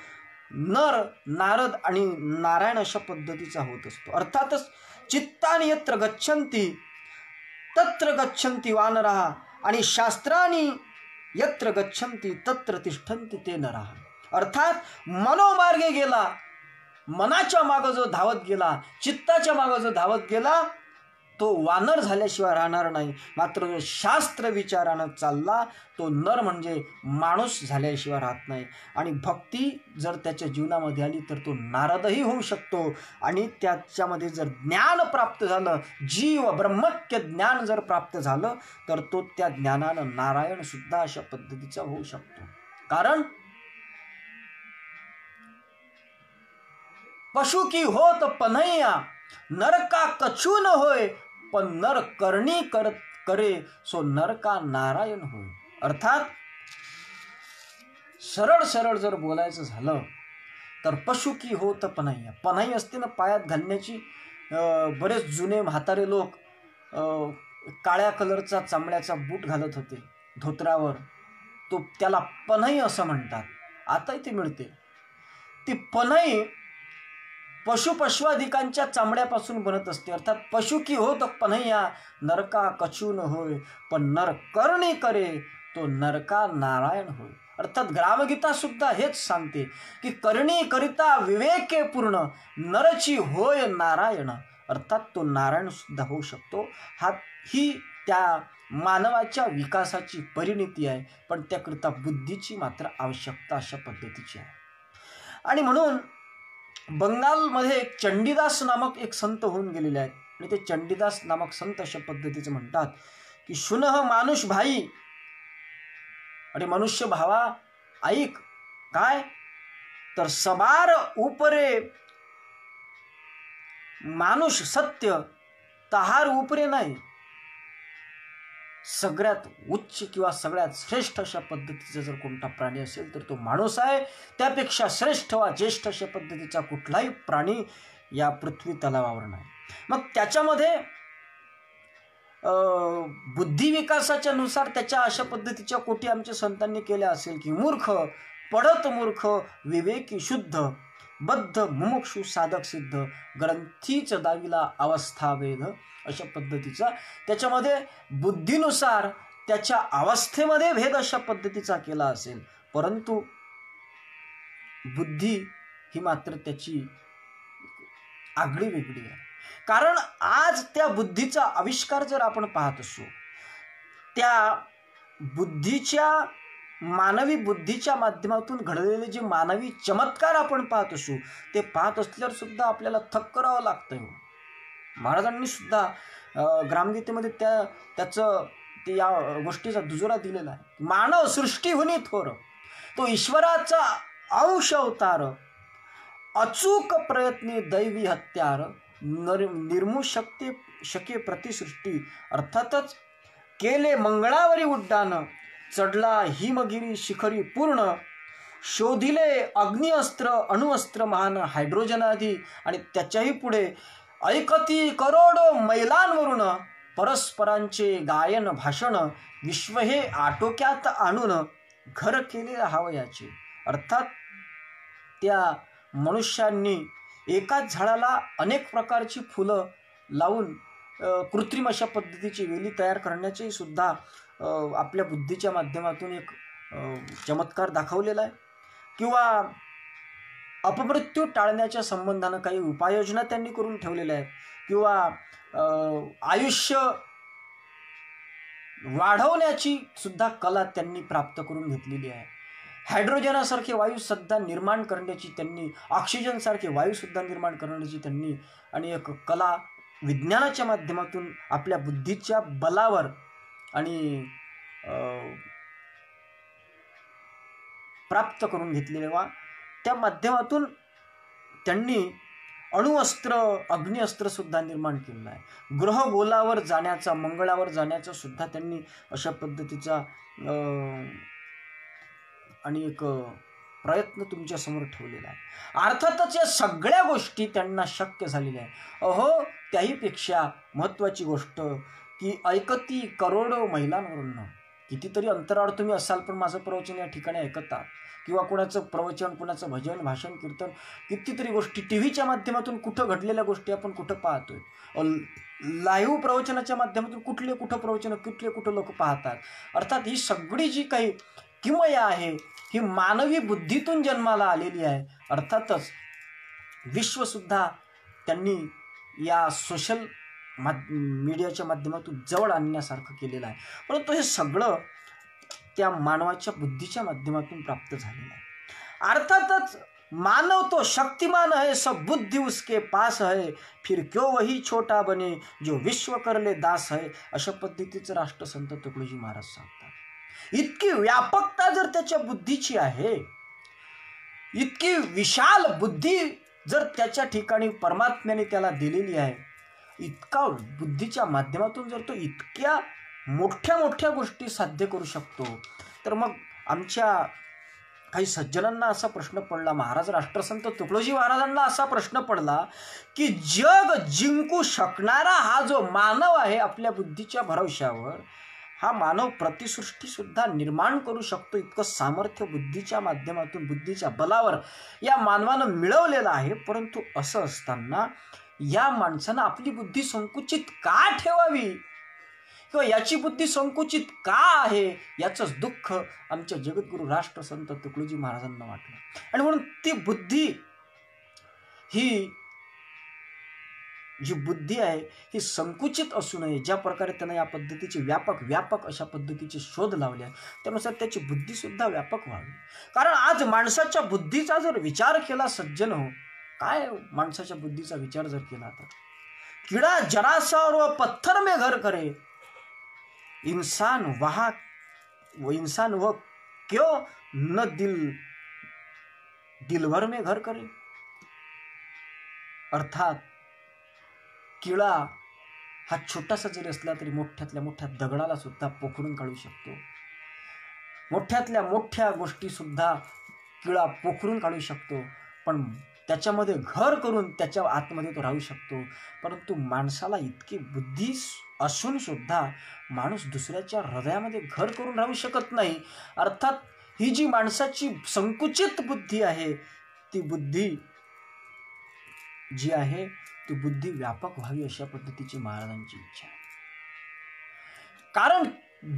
नर, नारद आणि नारायण अशा पद्धतीचा होत असतो. अर्थातच चित्तानि यत्र गच्छन्ति तत्र गच्छन्ति वानराः आणि शास्त्रानि यत्र गच्छन्ति तत्र तिष्ठन्ति ते नराः. अर्थात मनोमार्गे गेला, मनाच्या मागं जो धावत गेला, चित्ताच्या मागं जो धावत गेला तो वानर झाल्याशिवाय राहणार नाही. मात्र जो शास्त्र विचारानं चालला तो नर म्हणजे माणूस झाल्याशिवाय राहत नाही. आणि भक्ती जर त्याच्या जीवनामध्ये आली तर तो नारदही होऊ शकतो. आणि त्याच्यामध्ये जर ज्ञान प्राप्त झालं, जीव ब्रह्मक्य ज्ञान जर प्राप्त झालं तर तो त्या ज्ञानानं नारायण सुद्धा अशा पद्धतीचा होऊ शकतो. कारण पशु की होत पन्हैया, नर का कछु न होय, पण नर करणी करे सो नर का नारायण होय. अर्थात सरळ सरळ जर बोलायचं झालं तर पशु की होत पन्हैया, पन्हाई असते ना पायात घालण्याची. बरेच जुने म्हातारे लोक काळ्या कलरचा चांबड्याचा बूट घालत होते धोत्रावर, तो त्याला पन्हाई असं म्हणतात. आता इथे मिळते ती पन्हाई पशुपश्वादिकांच्या चामड्यापासून बनत असते. अर्थात पशु की होत पन्हैया, नरका कछु न होय, पण नर करणी करे तो नरका नारायण होय. अर्थात ग्रामगीता सुद्धा हेच सांगते की करणी करिता विवेके पूर्ण, नरची होय नारायण. अर्थात तो नारायण सुद्धा होऊ शकतो. ही त्या मानवाच्या विकासाची परिणिती आहे, पण त्याकरिता बुद्धीची मात्र आवश्यकता अशा पद्धतीची आहे. आणि म्हणून बंगालमध्ये एक चंडीदास नामक एक संत होऊन गेलेले आहेत. आणि ते चंडीदास नामक संत अशा पद्धतीचं म्हणतात की शुनह मानुष भाई, आणि मनुष्य भावा ऐक काय तर सबार उपरे मानुष सत्य, तहार उपरे नाही. सगळ्यात उच्च किंवा सगळ्यात श्रेष्ठ अशा पद्धतीचा जर कोणता प्राणी असेल तर तो माणूस आहे. त्यापेक्षा श्रेष्ठ वा ज्येष्ठ अशा पद्धतीचा कुठलाही प्राणी या पृथ्वी तलावावर नाही. मग त्याच्यामध्ये बुद्धिविकासाच्या नुसार त्याच्या अशा पद्धतीच्या कोटी आमच्या संतांनी केल्या असेल की मूर्ख, पडत मूर्ख, विवेकी शुद्ध, बद्ध मुमुक्षु साधक सिद्ध, ग्रंथीच दाविला अवस्था वेद अशा पद्धतीचा. त्याच्यामध्ये बुद्धीनुसार त्याच्या अवस्थेमध्ये भेद अशा पद्धतीचा केला असेल, परंतु बुद्धी ही मात्र त्याची आगळी वेगळी आहे. कारण आज त्या बुद्धीचा आविष्कार जर आपण पाहत असू, त्या बुद्धीच्या मानवी बुद्धीच्या माध्यमातून घडलेले जे मानवी चमत्कार आपण पाहत असू ते पाहत असल्यावर सुद्धा आपल्याला थक्क करावं लागतं. महाराजांनी सुद्धा ग्रामगीतेमध्ये त्याचं ते या गोष्टीचा दुजोरा दिलेला आहे. मानव सृष्टीहुनी थोर, तो ईश्वराचा अंश अवतार, अचूक प्रयत्नी दैवी हत्यार, निर्मू शके प्रतिसृष्टी. अर्थातच केले मंगळावरी उड्डाण, चढला हिमगिरी शिखरी पूर्ण, शोधिले अग्निअस्त्र अणुअस्त्र महान हायड्रोजन आधी, आणि त्याच्याही पुढे ऐकती करोडो मैलांवरून, परस्परांचे गायन भाषण, विश्व हे आटोक्यात आणून, घर केले हवयाचे. अर्थात त्या मनुष्यांनी एकाच झाडाला अनेक प्रकारची फुलं लावून कृत्रिम अशा पद्धतीची वेली तयार करण्याचे सुद्धा आपल्या बुद्धीच्या माध्यमातून एक चमत्कार दाखवलेला आहे. किंवा अपमृत्यू टाळण्याच्या संबंधानं काही उपाययोजना त्यांनी करून ठेवलेल्या आहेत. किंवा आयुष्य वाढवण्याची सुद्धा कला त्यांनी प्राप्त करून घेतलेली आहे. हायड्रोजनासारखे वायू सुद्धा निर्माण करण्याची त्यांनी, ऑक्सिजनसारखे वायूसुद्धा निर्माण करण्याची त्यांनी आणि एक कला विज्ञानाच्या माध्यमातून आपल्या बुद्धीच्या बलावर आणि प्राप्त करून घेतलेले वा त्या माध्यमातून त्यांनी अणुअस्त्र अग्निअस्त्र सुद्धा निर्माण केलेलं आहे. ग्रहगोलावर जाण्याचा, मंगळावर जाण्याचा सुद्धा त्यांनी अशा पद्धतीचा आणि एक प्रयत्न तुमच्या समोर ठेवलेला आहे. अर्थातच या सगळ्या गोष्टी त्यांना शक्य झालेल्या आहे. अहो, त्याहीपेक्षा महत्त्वाची गोष्ट की ऐकती करोडो महिलांवरून. कितीतरी अंतरावर तुम्ही असाल पण माझं प्रवचन या ठिकाणी ऐकतात, किंवा कोणाचं प्रवचन, कोणाचं भजन, भाषण, कीर्तन, कितीतरी गोष्टी टी व्हीच्या माध्यमातून कुठं घडलेल्या गोष्टी आपण कुठं पाहतोय. लाईव्ह प्रवचनाच्या माध्यमातून कुठं प्रवचन, कुठं लोक पाहतात. अर्थात ही सगळी जी काही किमया आहे ही मानवी बुद्धीतून जन्माला आलेली आहे. अर्थातच विश्वसुद्धा त्यांनी या सोशल मीडियाच्या माध्यमातून जवळ आणण्यासारखं केलेलं आहे. परंतु हे सगळं त्या मानवाच्या बुद्धीच्या माध्यमातून प्राप्त झालेलं आहे. अर्थातच मानव तो शक्तिमान है, सब बुद्धि उसके पास है, फिर क्यों वही छोटा बने जो विश्व करले दास है. अशा पद्धतीचं राष्ट्रसंत तुकडोजी महाराज सांगतात. इतकी व्यापकता जर त्याच्या बुद्धीची आहे, इतकी विशाल बुद्धी जर त्याच्या ठिकाणी परमात्म्याने त्याला दिलेली आहे, इतका बुद्धीच्या माध्यमातून जर तो इतक्या मोठ्या मोठ्या गोष्टी साध्य करू शकतो, तर मग आमच्या काही सज्जनांना असा प्रश्न पडला, महाराज राष्ट्रसंत तुकडोजी महाराजांना असा प्रश्न पडला की जग जिंकू शकणारा हा जो मानव आहे आपल्या बुद्धीच्या भरवशावर, हा मानव प्रतिसृष्टी सुद्धा निर्माण करू शकतो. इतकं सामर्थ्य बुद्धीच्या माध्यमातून, बुद्धीच्या बलावर या मानवानं मिळवलेलं आहे. परंतु असं असताना या माणसानं आपली बुद्धी संकुचित का ठेवावी, किंवा याची बुद्धी संकुचित का आहे, याचंच दुःख आमच्या जगद्गुरू राष्ट्रसंत तुकडोजी महाराजांना वाटलं. आणि म्हणून ती बुद्धी, ही जी बुद्धी आहे ही संकुचित असू नये. ज्या प्रकारे त्यानं या पद्धतीचे व्यापक अशा पद्धतीचे शोध लावले आहे, त्यानुसार त्याची बुद्धीसुद्धा व्यापक व्हावी. कारण आज माणसाच्या बुद्धीचा जर विचार केला सज्जन हो, काय माणसाच्या बुद्धीचा विचार जर केला तर किडा जरासा और पत्थर में घर करे, इंसान वह क्यों न दिलभर में घर करे. अर्थात किळा हा छोटासा जरी असला तरी मोठ्यातल्या मोठ्या दगडाला सुद्धा पोखरून काढू शकतो. मोठ्यातल्या मोठ्या गोष्टी सुद्धा किळा पोखरून काढू शकतो, पण त्याच्यामध्ये घर करून त्याच्या आतमध्ये तो राहू शकतो. परंतु माणसाला इतकी बुद्धी असून सुद्धा माणूस दुसऱ्याच्या हृदयामध्ये घर करून राहू शकत नाही. अर्थात ही जी माणसाची संकुचित बुद्धी आहे, ती बुद्धी जी आहे ती बुद्धी व्यापक व्हावी अशा पद्धतीची महाराजांची इच्छा आहे. कारण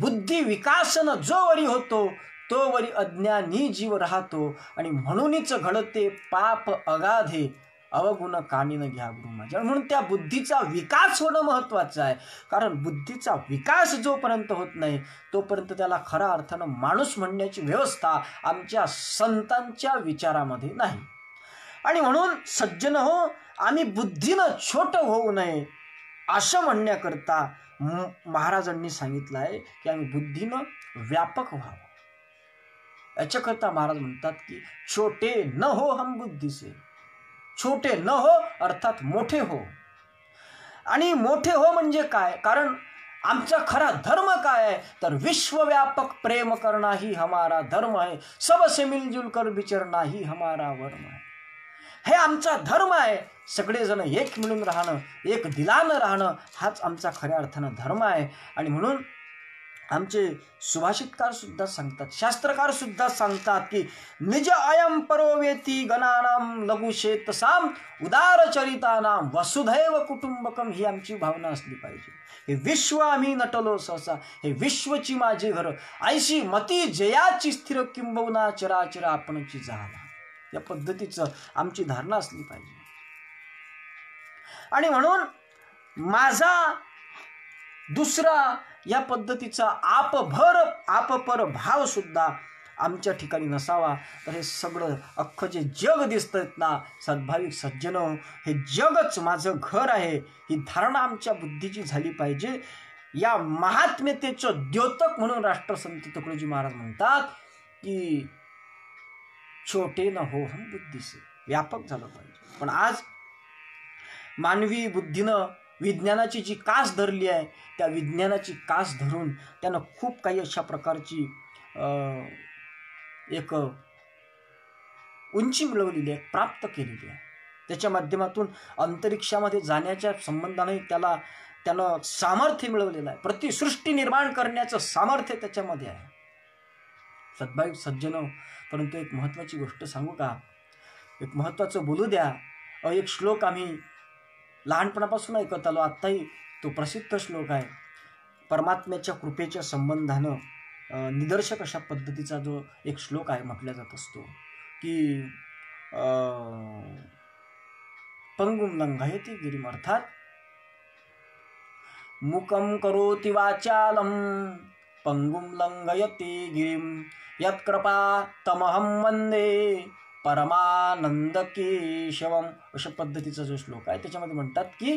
बुद्धी विकासन जोवरी होतो तोवरी अज्ञानी जीव राहतो, आणि म्हणूनच घडते पाप अगाधे. अवगुण कानीन घ्या गुरु माझ्या. म्हणून त्या बुद्धीचा विकास होणं महत्वाचं आहे. कारण बुद्धीचा विकास जोपर्यंत होत नाही तोपर्यंत त्याला खऱ्या अर्थानं माणूस म्हणण्याची व्यवस्था आमच्या संतांच्या विचारामध्ये नाही. आणि म्हणून सज्जन हो, आम्ही बुद्धीनं छोटं होऊ नये असं म्हणण्याकरता महाराजांनी सांगितलं आहे की आम्ही बुद्धीनं व्यापक व्हावं. याच्याकरता महाराज म्हणतात की छोटे न हो हम बुद्धी से. छोटे न हो अर्थात मोठे हो. आणि मोठे हो म्हणजे काय? कारण आमचा खरा धर्म काय आहे तर विश्वव्यापक प्रेम करना ही हमारा धर्म है, सबसे मिलजुल कर विचरना ही हमारा वर्म है. हे आमचा धर्म आहे. सगळेजण एक मिळून राहणं, एक दिलानं राहणं हाच आमचा खऱ्या अर्थानं धर्म आहे. आणि म्हणून आमचे सुभाषितकार सुद्धा सांगतात, शास्त्रकार सुद्धा सांगतात की निज अयम परोवेती गणानाम लघुशेतसाम उदारचरितानाम वसुधैव कुटुंबकम ही आमची भावना असली पाहिजे. हे विश्व आम्ही नटलो सहसा, हे विश्वची माझी घर, ऐशी मती जयाची स्थिर किंबहुना चराचर आपणची झाला. या पद्धतीचं आमची धारणा असली पाहिजे. आणि म्हणून माझा दुसरा या पद्धतीचा आपपर भाव सुद्धा आमच्या ठिकाणी नसावा. तर हे सगळं अख्खं जे जग दिसतंय ना सद्भाविक सज्जन, हे जगच माझं घर आहे ही धारणा आमच्या बुद्धीची झाली पाहिजे. या महात्म्यतेचं द्योतक म्हणून राष्ट्रसंत तुकडोजी महाराज म्हणतात की छोटे न हो हम बुद्धी से. व्यापक झालं पाहिजे. पण आज मानवी बुद्धीनं विज्ञानाची जी कास धरली आहे त्या विज्ञानाची कास धरून त्यानं खूप काही अशा प्रकारची एक उंची मिळवलेली आहे, प्राप्त केलेली आहे. त्याच्या माध्यमातून अंतरिक्षामध्ये जाण्याच्या संबंधाने त्यानं सामर्थ्य मिळवलेलं आहे. प्रतिसृष्टी निर्माण करण्याचं सामर्थ्य त्याच्यामध्ये आहे. सद्भाविक सज्जन, परंतु एक महत्त्वाची गोष्ट सांगू का? एक महत्त्वाचं बोलू द्या. एक श्लोक आम्ही लहानपणापासून ऐकत आलो, आत्ताही तो प्रसिद्ध श्लोक आहे. परमात्म्याच्या कृपेच्या संबंधानं निदर्शक अशा पद्धतीचा जो एक श्लोक आहे म्हटला जात असतो की पंगुम लंघयति गिरिम, अर्थात मुकम करोति वाचालम पंगुम लंघयति गिरिम यत्कृपा तमहम वंदे परमानंद केशवम. अशा पद्धतीचा जो श्लोक आहे त्याच्यामध्ये म्हणतात की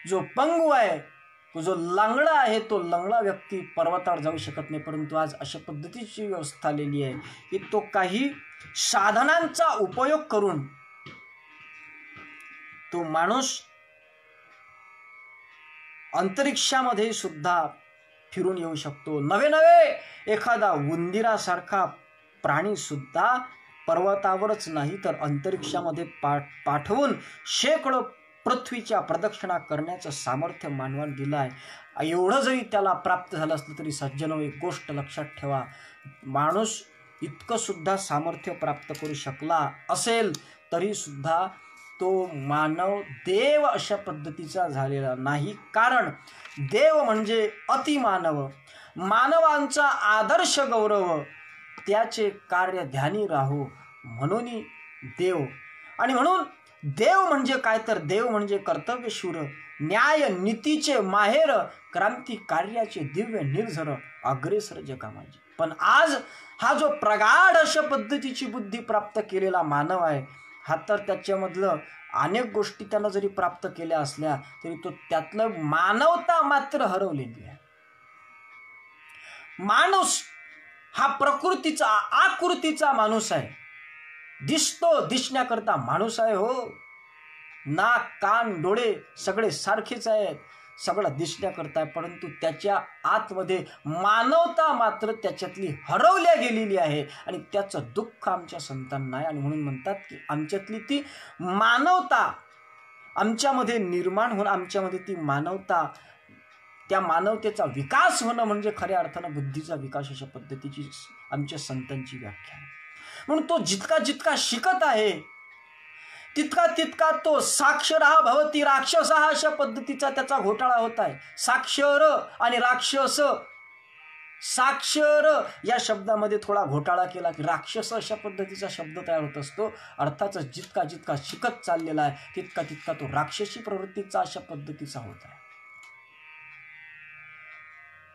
जो पंगू आहे, तो जो लंगडा आहे, तो लंगडा व्यक्ती पर्वतावर जाऊ शकत नाही. परंतु आज अशा पद्धतीची व्यवस्था आलेली आहे की तो काही साधनांचा उपयोग करून तो माणूस अंतरिक्षामध्ये सुद्धा फिरून येऊ शकतो. नवे एखादा उंदिरासारखा प्राणी सुद्धा पर्वतावरच नाही तर अंतरिक्षामध्ये पाठवून शेकडो पृथ्वीच्या प्रदक्षिणा करण्याचं सामर्थ्य मानवाला दिलं आहे. एवढं जरी त्याला प्राप्त झालं असलं तरी सज्जनो एक गोष्ट लक्षात ठेवा, माणूस इतकं सुद्धा सामर्थ्य प्राप्त करू शकला असेल तरी सुद्धा तो मानव देव अशा पद्धतीचा झालेला नाही. कारण देव म्हणजे अतिमानव, मानवांचा आदर्श गौरव, त्याचे कार्य ध्यानी राहो म्हणून देव. आणि म्हणून देव म्हणजे काय तर देव म्हणजे कर्तव्यशूर, न्याय नीतीचे माहेर, क्रांती कार्याचे दिव्य निर्झर, अग्रेसर जगामाजी. पण आज हा जो प्रगाढ अशा पद्धतीची बुद्धी प्राप्त केलेला मानव आहे हा तर त्याच्यामधलं अनेक गोष्टी त्यानं जरी प्राप्त केल्या असल्या तरी तो त्यातलं मानवता मात्र हरवलेली आहे. माणूस हा प्रकृतीचा आकृतीचा माणूस आहे, दिसतो दिसण्याकरता माणूस आहे. हो, नाक कान डोळे सगळे सारखेच आहेत, सगळं दिसण्याकरता आहे, परंतु त्याच्या आतमध्ये मानवता मात्र त्याच्यातली हरवल्या गेलेली आहे. आणि त्याचं दुःख आमच्या संतांना आहे. आणि म्हणून म्हणतात की आमच्यातली ती मानवता आमच्यामध्ये निर्माण होणं, आमच्यामध्ये ती मानवता, त्या मानवतेचा विकास होणं म्हणजे खऱ्या अर्थानं बुद्धीचा विकास अशा पद्धतीची आमच्या संतांची व्याख्या आहे. म्हणून तो जितका जितका शिकत आहे तितका तितका तो साक्षरः भवति राक्षसः अशा पद्धतीचा त्याचा घोटाळा होत आहे. साक्षर आणि राक्षस साक्षर या शब्दामध्ये थोडा घोटाळा केला की राक्षस अशा पद्धतीचा शब्द तयार होत असतो. अर्थातच जितका जितका शिकत चाललेला आहे तितका तितका तो राक्षसी प्रवृत्तीचा अशा पद्धतीचा होत आहे.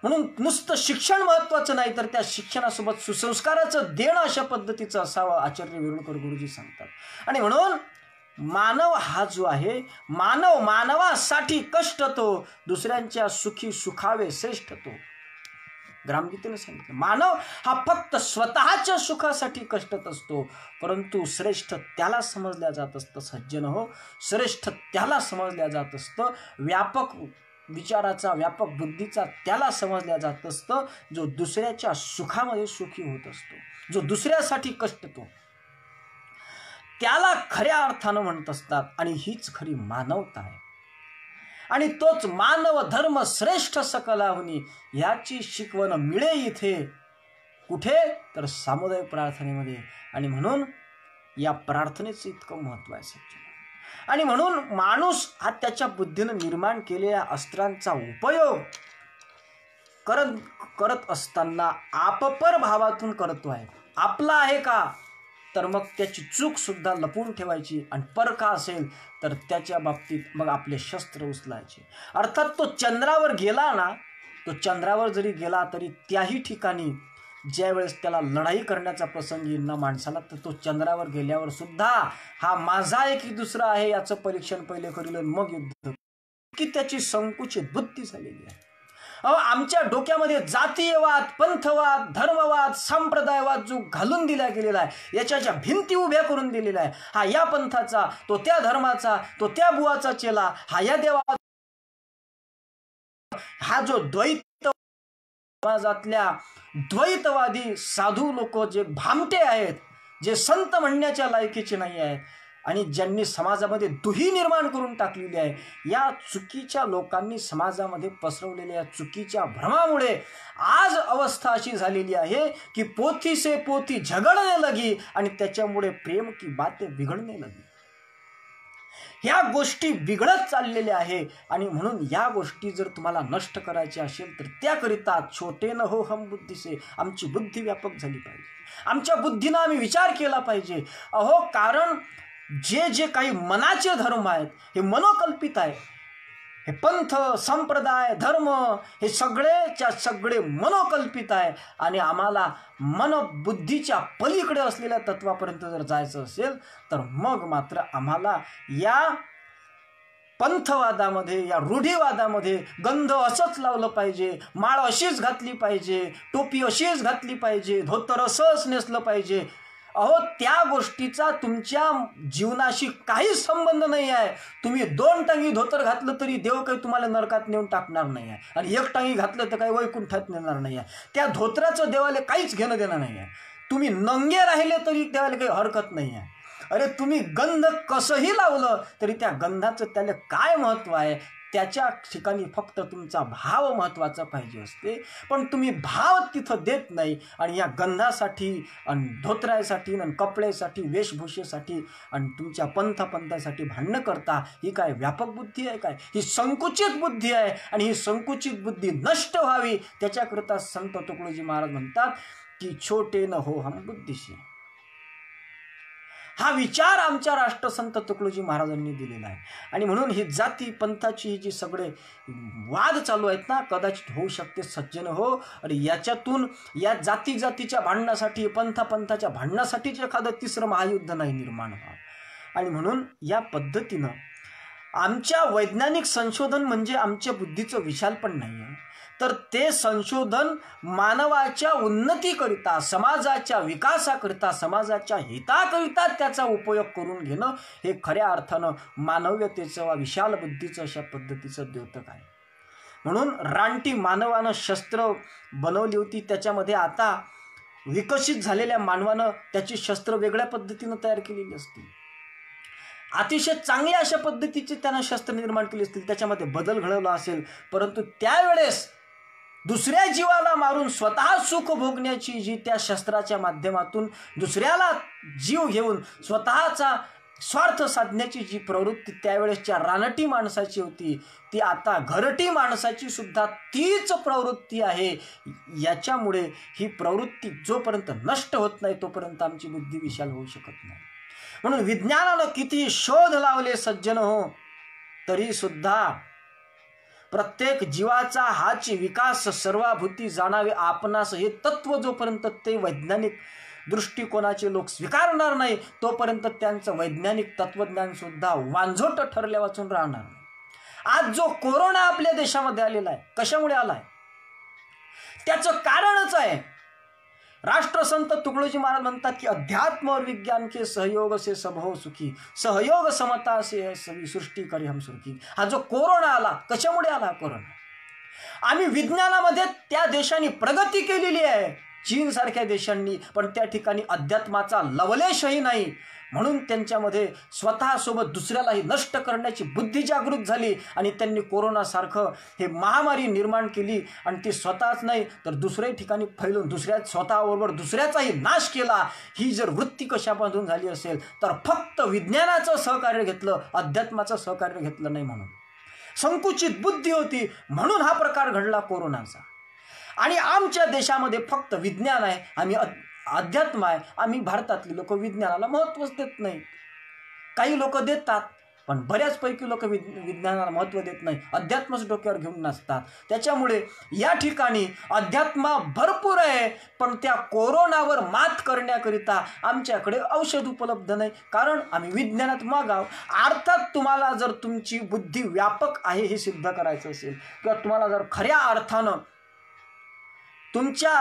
म्हणून नुसतं शिक्षण महत्वाचं नाही, तर त्या शिक्षणासोबत सुसंस्काराचं देणं अशा पद्धतीचं असावं आचार्य वेरुळकर गुरुजी सांगतात. आणि म्हणून मानव हा जो आहे, मानवासाठी कष्ट तो, दुसऱ्यांच्या सुखी सुखावे श्रेष्ठ तो. ग्रामगीतेने सांगितलं मानव हा फक्त स्वतःच्या सुखासाठी कष्टत असतो, परंतु श्रेष्ठ त्याला समजल्या जात असतं. सज्जन हो, श्रेष्ठ त्याला समजल्या जात असतं, व्यापक विचाराचा व्यापक बुद्धीचा त्याला समजल्या जात असतं जो दुसऱ्याच्या सुखामध्ये सुखी होत असतो, जो दुसऱ्यासाठी कष्टतो, त्याला खऱ्या अर्थानं म्हणत असतात. आणि हीच खरी मानवता आहे. आणि तोच मानव धर्म श्रेष्ठ सकलाहुनी याची शिकवण मिळे इथे कुठे, तर सामुदायिक प्रार्थनेमध्ये. आणि म्हणून या प्रार्थनेचं इतकं महत्व आहे सज्जन. आणि म्हणून माणूस हा त्याच्या बुद्धीनं निर्माण केलेल्या अस्त्रांचा उपयोग करत असताना आपपर भावातून करतो आहे. आपला आहे का, तर मग त्याची चूक सुद्धा लपवून ठेवायची, आणि पर का असेल तर त्याच्या बाबतीत मग आपले शस्त्र उचलायचे. अर्थात तो चंद्रावर गेला ना, तो चंद्रावर जरी गेला तरी त्याही ठिकाणी ज्या वेळेस त्याला लढाई करण्याचा प्रसंग येईल ना माणसाला, तर तो चंद्रावर गेल्यावर सुद्धा हा माझा आहे की दुसरा आहे याचं परीक्षण पहिले करील, मग युद्ध, की त्याची संकुचित बुद्धी झालेली आहे. आमच्या डोक्यामध्ये जातीयवाद, पंथवाद, धर्मवाद, संप्रदायवाद जो घालून दिला गेलेला आहे, याच्या भिंती उभ्या करून दिलेल्या आहे. हा या पंथाचा, तो त्या धर्माचा, तो त्या बुवाचा चेला, हा या देवा, हा जो द्वैत समाजातल्या द्वैतवादी साधू लोक जे भामटे आहेत, जे संत म्हणण्याच्या लायकीचे नाही आहेत, आणि ज्यांनी समाजामध्ये दुही निर्माण करून टाकलेली आहे, या चुकीच्या लोकांनी समाजामध्ये पसरवलेल्या या चुकीच्या भ्रमामुळे आज अवस्था अशी झालेली आहे की पोथी से पोथी झगडने लगी, आणि त्याच्यामुळे प्रेम की बातें बिघडने लगी. ह्या गोष्टी बिघडत चाललेल्या आहे. आणि म्हणून या गोष्टी जर तुम्हाला नष्ट करायच्या असेल तर त्याकरिता छोटे न हो हम बुद्धी से, आमची बुद्धी व्यापक झाली पाहिजे. आमच्या बुद्धीनं आम्ही विचार केला पाहिजे. कारण जे काही मनाचे धर्म आहेत हे मनोकल्पित आहे. हे पंथ, संप्रदाय, धर्म हे सगळेच्या सगळे मनोकल्पित आहे. आणि आम्हाला मनबुद्धीच्या पलीकडे असलेल्या तत्वापर्यंत जर जायचं असेल तर मग मात्र आम्हाला या पंथवादामध्ये, या रूढीवादामध्ये गंध असंच लावलं पाहिजे, माळ अशीच घातली पाहिजे, टोपी अशीच घातली पाहिजे, धोतर असंच नेसलं पाहिजे. त्या गोष्टीचा तुमच्या जीवनाशी काही संबंध नाही आहे. तुम्ही 2 टांगी धोतर घातलं तरी देव काही तुम्हाला नरकात नेऊन टाकणार नाही आहे, आणि 1 टांगी घातलं तर काही वैकुंठात नेणार नाही आहे. त्या धोत्राचं देवाला काहीच घेणं देणं नाही आहे. तुम्ही नंगे राहिले तरी देवाला काही हरकत नाही आहे. अरे तुम्ही गंध कसंही लावलं तरी त्या गंधाचं त्याला काय महत्व आहे, त्याच्या ठिकाणी फक्त तुमचा भाव महत्त्वाचा पाहिजे असते. पण तुम्ही भाव तिथं देत नाही, आणि या गंधासाठी आणि धोत्रासाठी आणि कपड्यासाठी, वेशभूषेसाठी आणि तुमच्या पंथासाठी भांडणं करता. ही काय व्यापक बुद्धी आहे काय? ही संकुचित बुद्धी आहे. आणि ही संकुचित बुद्धी नष्ट व्हावी त्याच्याकरता संत तुकडोजी महाराज म्हणतात की छोटे न हो हम बुद्धीशी. हा विचार आमच्या राष्ट्रसंत तुकडोजी महाराजांनी दिलेला आहे. आणि म्हणून ही जाती पंथाची जी सगळे वाद चालू आहेत ना, कदाचित होऊ शकते सज्जन हो, आणि याच्यातून या जातीच्या भांडणासाठी, पंथाच्या भांडणासाठीच एखादं तिसरं महायुद्ध नाही निर्माण व्हावं. आणि म्हणून या पद्धतीनं आमच्या वैज्ञानिक संशोधन म्हणजे आमच्या बुद्धीचं विशालपण नाही आहे, तर ते संशोधन मानवाच्या उन्नतीकरिता, समाजाच्या विकासाकरिता, समाजाच्या हिताकरिता त्याचा उपयोग करून घेणं हे खऱ्या अर्थानं मानवीयतेचं वा विशाल बुद्धीचं अशा पद्धतीचं द्योतक आहे. म्हणून रानटी मानवानं शस्त्र बनवली होती, त्याच्यामध्ये आता विकसित झालेल्या मानवानं त्याची शस्त्र वेगळ्या पद्धतीनं तयार केलेली असतील. अतिशय चांगल्या अशा पद्धतीचे त्यानं शस्त्र निर्माण केले असतील, त्याच्यामध्ये बदल घडवला असेल. परंतु त्यावेळेस दुसऱ्या जीवाला मारून स्वतः सुख भोगण्याची जी त्या शस्त्राच्या माध्यमातून दुसऱ्याला जीव घेऊन स्वतःचा स्वार्थ साधण्याची जी प्रवृत्ती त्यावेळेसच्या रानटी माणसाची होती, ती आता घरटी माणसाची सुद्धा तीच प्रवृत्ती आहे. याच्यामुळे ही प्रवृत्ती जोपर्यंत नष्ट होत नाही तोपर्यंत आमची बुद्धी विशाल होऊ शकत नाही. म्हणून विज्ञानानं किती शोध लावले सज्जन हो, तरी सुद्धा प्रत्येक जीवाचा हाच विकास सर्वाभूती जाणावे आपणास हे तत्व जोपर्यंत ते वैज्ञानिक दृष्टिकोनाचे लोक स्वीकारणार नाही तोपर्यंत त्यांचं वैज्ञानिक तत्वज्ञान सुद्धा वांझोट ठरल्या वाचून राहणार नाही. आज जो कोरोना आपल्या देशामध्ये आलेला आहे, कशामुळे आलाय? त्याचं कारणच आहे, राष्ट्रसंत तुकडोजी महाराज म्हणतात की अध्यात्म और विज्ञान के सहयोग से सब हो सुखी, सहयोग समता से सभी सृष्टी करी हम सुखी. हा जो कोरोना आला, कशामुळे आला कोरोना? आम्ही विज्ञानामध्ये त्या देशांनी प्रगती केलेली आहे, चीन सारख्या देशांनी, पण त्या ठिकाणी अध्यात्माचा लवलेशही नाही. म्हणून त्यांच्यामध्ये स्वतःसोबत दुसऱ्यालाही नष्ट करण्याची बुद्धी जागृत झाली आणि त्यांनी कोरोनासारखं हे महामारी निर्माण केली आणि ती स्वतःच नाही तर दुसऱ्या ठिकाणी फैलून स्वतःबरोबर दुसऱ्याचाही नाश केला. ही जर वृत्ती कशापासून झाली असेल तर फक्त विज्ञानाचं सहकार्य घेतलं, अध्यात्माचं सहकार्य घेतलं नाही. म्हणून संकुचित बुद्धी होती, म्हणून हा प्रकार घडला कोरोनाचा. आणि आमच्या देशामध्ये फक्त विज्ञान आहे, आम्ही अध्यात्म आहे. आम्ही भारतातली लोक विज्ञानाला महत्त्वच देत नाही. काही लोक देतात, पण बऱ्याचपैकी लोक विज्ञानाला महत्त्व देत नाही, अध्यात्मच डोक्यावर घेऊन नसतात. त्याच्यामुळे या ठिकाणी अध्यात्म भरपूर आहे, पण त्या कोरोनावर मात करण्याकरिता आमच्याकडे औषध उपलब्ध नाही, कारण आम्ही विज्ञानात मागाव. अर्थात तुम्हाला जर तुमची बुद्धी व्यापक आहे हे सिद्ध करायचं असेल किंवा तुम्हाला जर खऱ्या अर्थानं तुमच्या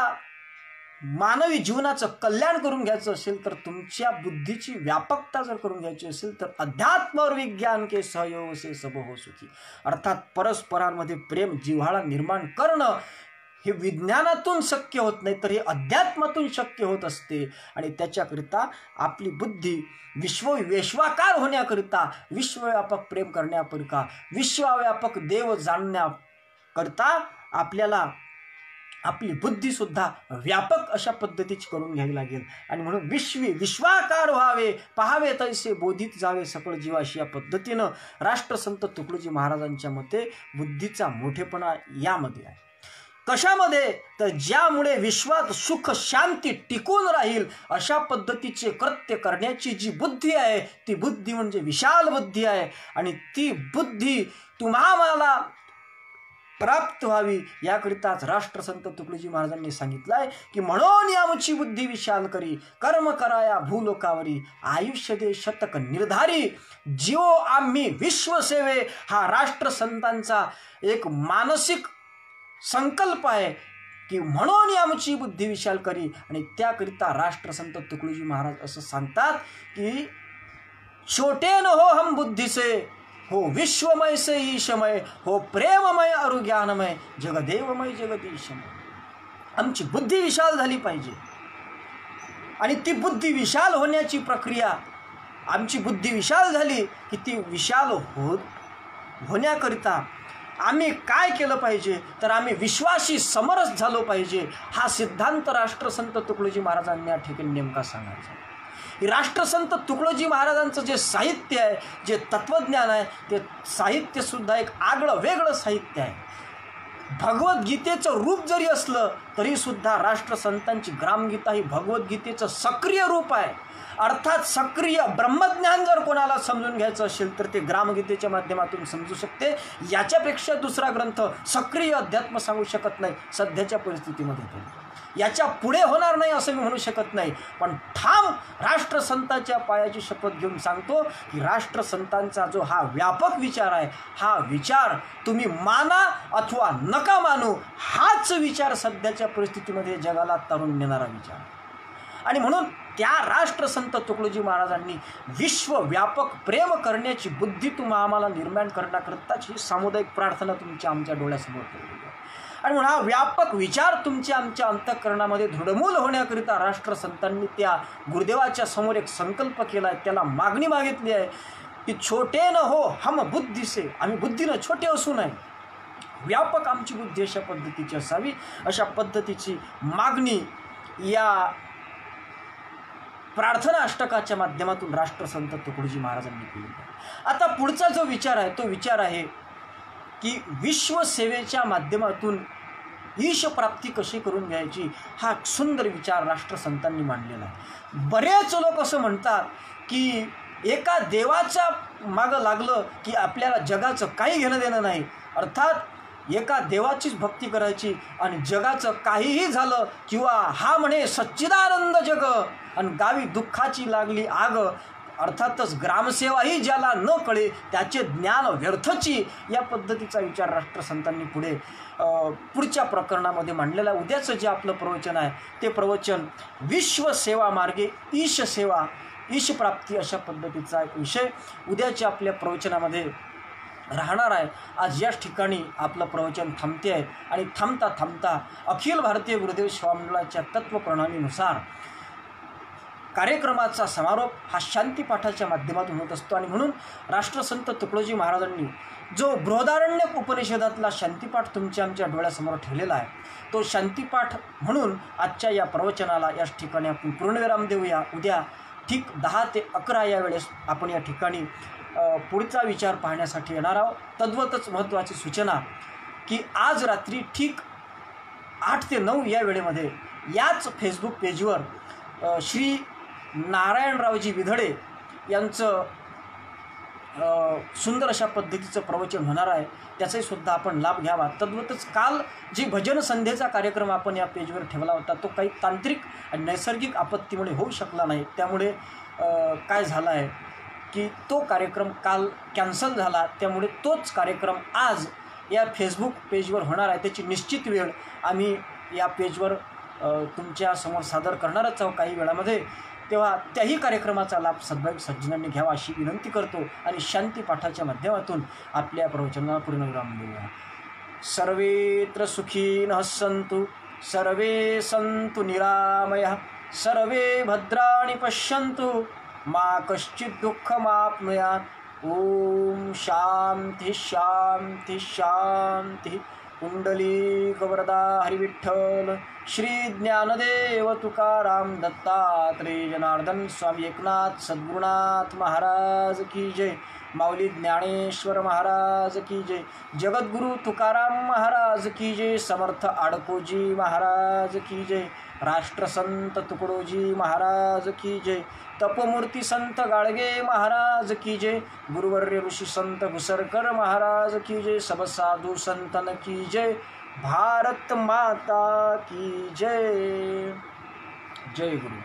मानवी जीवनाचं कल्याण करून घ्यायचं असेल तर तुमच्या बुद्धीची व्यापकता जर करून घ्यायची असेल तर अध्यात्म और विज्ञान के सहयोग से सब हो सुखी, अर्थात परस्परांमध्ये प्रेम जिव्हाळा निर्माण करणं हे विज्ञानातून शक्य होत नाही तर हे अध्यात्मातून शक्य होत असते. आणि त्याच्याकरिता आपली बुद्धी विश्वाकार होण्याकरिता, विश्वव्यापक प्रेम करण्याकरिता, विश्वव्यापक देव जाणण्याकरिता आपल्याला आपली बुद्धीसुद्धा व्यापक अशा पद्धतीची करून घ्यावी लागेल. आणि म्हणून विश्वाकार व्हावे, पाहावे तैसे बोधित जावे सकळ जीवाशी, या पद्धतीनं राष्ट्रसंत तुकडोजी महाराजांच्या मते बुद्धीचा मोठेपणा यामध्ये आहे. कशामध्ये? तर ज्यामुळे विश्वात सुख शांती टिकून राहील अशा पद्धतीचे कृत्य करण्याची जी बुद्धी आहे ती बुद्धी म्हणजे विशाल बुद्धी आहे. आणि ती बुद्धी तुम्हाला प्राप्त व्हावी याकरिताच राष्ट्रसंत तुकडोजी महाराजांनी सांगितलं आहे की म्हणून आमची बुद्धी विशाल करी, कर्म कराया भूलोकावरी, आयुष्य दे शतक निर्धारी, जीव आम्ही विश्वसेवे. हा राष्ट्रसंतांचा एक मानसिक संकल्प आहे की म्हणून आमची बुद्धी विशाल करी. आणि त्याकरिता राष्ट्रसंत तुकडोजी महाराज असं सांगतात की छोटे न हो हम बुद्धि से, हो विश्वमय से ईशमय, हो प्रेममय अरु ज्ञानमय, जगदेवमय जगदीशमय. आमची बुद्धी विशाल झाली पाहिजे. आणि ती बुद्धी विशाल होण्याची प्रक्रिया, आमची बुद्धी विशाल झाली की ती विशाल होण्याकरिता आम्ही काय केलं पाहिजे तर आम्ही विश्वाशी समरस झालो पाहिजे. हा सिद्धांत राष्ट्रसंत तुकडोजी महाराजांनी या ठिकाणी नेमका सांगायचा. राष्ट्रसंत तुकडोजी महाराजांचं जे साहित्य आहे, जे तत्वज्ञान आहे, ते साहित्यसुद्धा एक आगळं वेगळं साहित्य आहे. भगवद्गीतेचं रूप जरी असलं तरीसुद्धा राष्ट्रसंतांची ग्रामगीता ही भगवद्गीतेचं सक्रिय रूप आहे. अर्थात सक्रिय ब्रह्मज्ञान जर कोणाला समजून घ्यायचं असेल तर ते ग्रामगीतेच्या माध्यमातून समजू शकते. याच्यापेक्षा दुसरा ग्रंथ सक्रिय अध्यात्म सांगू शकत नाही सध्याच्या परिस्थितीमध्ये. याच्या पुढे होणार नाही असं मी म्हणू शकत नाही, पण ठाम राष्ट्रसंतांच्या पायाची शपथ घेऊन सांगतो की राष्ट्रसंतांचा जो हा व्यापक विचार आहे, हा विचार तुम्ही माना अथवा नका मानू, हाच विचार सध्याच्या परिस्थितीमध्ये जगाला तारून नेणारा विचार. आणि म्हणून त्या राष्ट्रसंत तुकडोजी महाराजांनी विश्वव्यापक प्रेम करण्याची बुद्धी आम्हाला निर्माण करण्याकरताच ही सामुदायिक प्रार्थना तुमच्या आमच्या डोळ्यासमोर ठेवली आहे. आणि म्हणून हा व्यापक विचार तुमच्या आमच्या अंतःकरणामध्ये दृढमूल होण्याकरिता राष्ट्रसंतांनी त्या गुरुदेवाच्या समोर एक संकल्प केला आहे, त्याला मागणी मागितली आहे की छोटे न हो हम बुद्धी से, आम्ही बुद्धीनं छोटे असू नये, व्यापक आमची बुद्धी अशा पद्धतीची असावी. अशा पद्धतीची मागणी या प्रार्थना अष्टकाच्या माध्यमातून राष्ट्रसंत तुकडोजी महाराजांनी केलेला आहे. आता पुढचा जो विचार आहे तो विचार आहे की विश्वसेवेच्या माध्यमातून ईशप्राप्ती कशी करून घ्यायची, हा सुंदर विचार राष्ट्रसंतांनी मांडलेला आहे. बरेच लोक असं म्हणतात की एका देवाच्या मागं लागलं की आपल्याला जगाचं काही घेणं देणं नाही, अर्थात एका देवाचीच भक्ती करायची आणि जगाचं काहीही झालं किंवा हा म्हणे सच्चिदानंद जग आणि गावी दुःखाची लागली आग, अर्थातच ग्रामसेवाही ज्याला न कळे त्याचे ज्ञान व्यर्थची, या पद्धतीचा विचार राष्ट्रसंतांनी पुढच्या प्रकरणामध्ये मांडलेला. उद्याचं जे आपलं प्रवचन आहे ते प्रवचन विश्वसेवा मार्गे ईशसेवा ईशप्राप्ती अशा पद्धतीचा एक विषय उद्याच्या आपल्या प्रवचनामध्ये राहणार आहे. आज याच ठिकाणी आपलं प्रवचन थांबते आहे आणि थांबता थांबता अखिल भारतीय गुरुदेव स्वामींच्या तत्वप्रणालीनुसार कार्यक्रमाचा समारोप हा शांतीपाठाच्या माध्यमातून होत असतो. आणि म्हणून राष्ट्रसंत तुकडोजी महाराजांनी जो बृहदारण्यक उपनिषदातला शांतीपाठ तुमच्या आमच्या डोळ्यासमोर ठेवलेला आहे तो शांतीपाठ म्हणून आजच्या या प्रवचनाला याच ठिकाणी आपण पूर्णविराम देऊया. उद्या ठीक 10 ते 11 या वेळेस आपण या ठिकाणी पुढचा विचार पाहण्यासाठी येणार आहोत. तद्वतच महत्त्वाची सूचना की आज रात्री ठीक 8 ते 9 या वेळेमध्ये याच फेसबुक पेजवर श्री नारायणरावजी विधडे यांचं सुंदर अशा पद्धतीचं प्रवचन होणार आहे, त्याचाही सुद्धा आपण लाभ घ्यावा. तद्वतच काल जी भजन संध्येचा कार्यक्रम आपण या पेजवर ठेवला होता तो काही तांत्रिक आणि नैसर्गिक आपत्तीमुळे होऊ शकला नाही. त्यामुळे काय झालं आहे की तो कार्यक्रम काल कॅन्सल झाला. त्यामुळे तोच कार्यक्रम आज या फेसबुक पेजवर होणार आहे. त्याची निश्चित वेळ आम्ही या पेजवर तुमच्यासमोर सादर करणारच आहोत काही वेळामध्ये. तेव्हा त्याही कार्यक्रमाचा लाभ सद्भाविक सज्जनांनी घ्यावा अशी विनंती करतो आणि शांतीपाठाच्या माध्यमातून आपल्या प्रवचनाला पूर्णविराम देऊया. सर्वेत्र सुखीनः सन्तु सर्वे सन्तु निरामयः सर्वे भद्राणि पश्यन्तु मा कश्चित् दुःखमाप्नुयात्. ओम शांती शांती शांती. कुंडलीक वरदा हरिविठ्ठल श्री ज्ञानदेव तुकाराम दत्तात्रेय जनार्दन स्वामी एकनाथ सद्गुरुनाथ महाराज की जय. माऊली ज्ञानेश्वर महाराज की जय. जगद्गुरु तुकाराम महाराज की जय. समर्थ आडकोजी महाराज की जय. राष्ट्रसंत तुकडोजी महाराज की जय. तपमूर्ती संत गाडगे महाराज की जय. गुरुवर्य ऋषी संत घुसरकर महाराज की जय. सब साधु संतन की जय. भारत माता की जय. जय गुरु.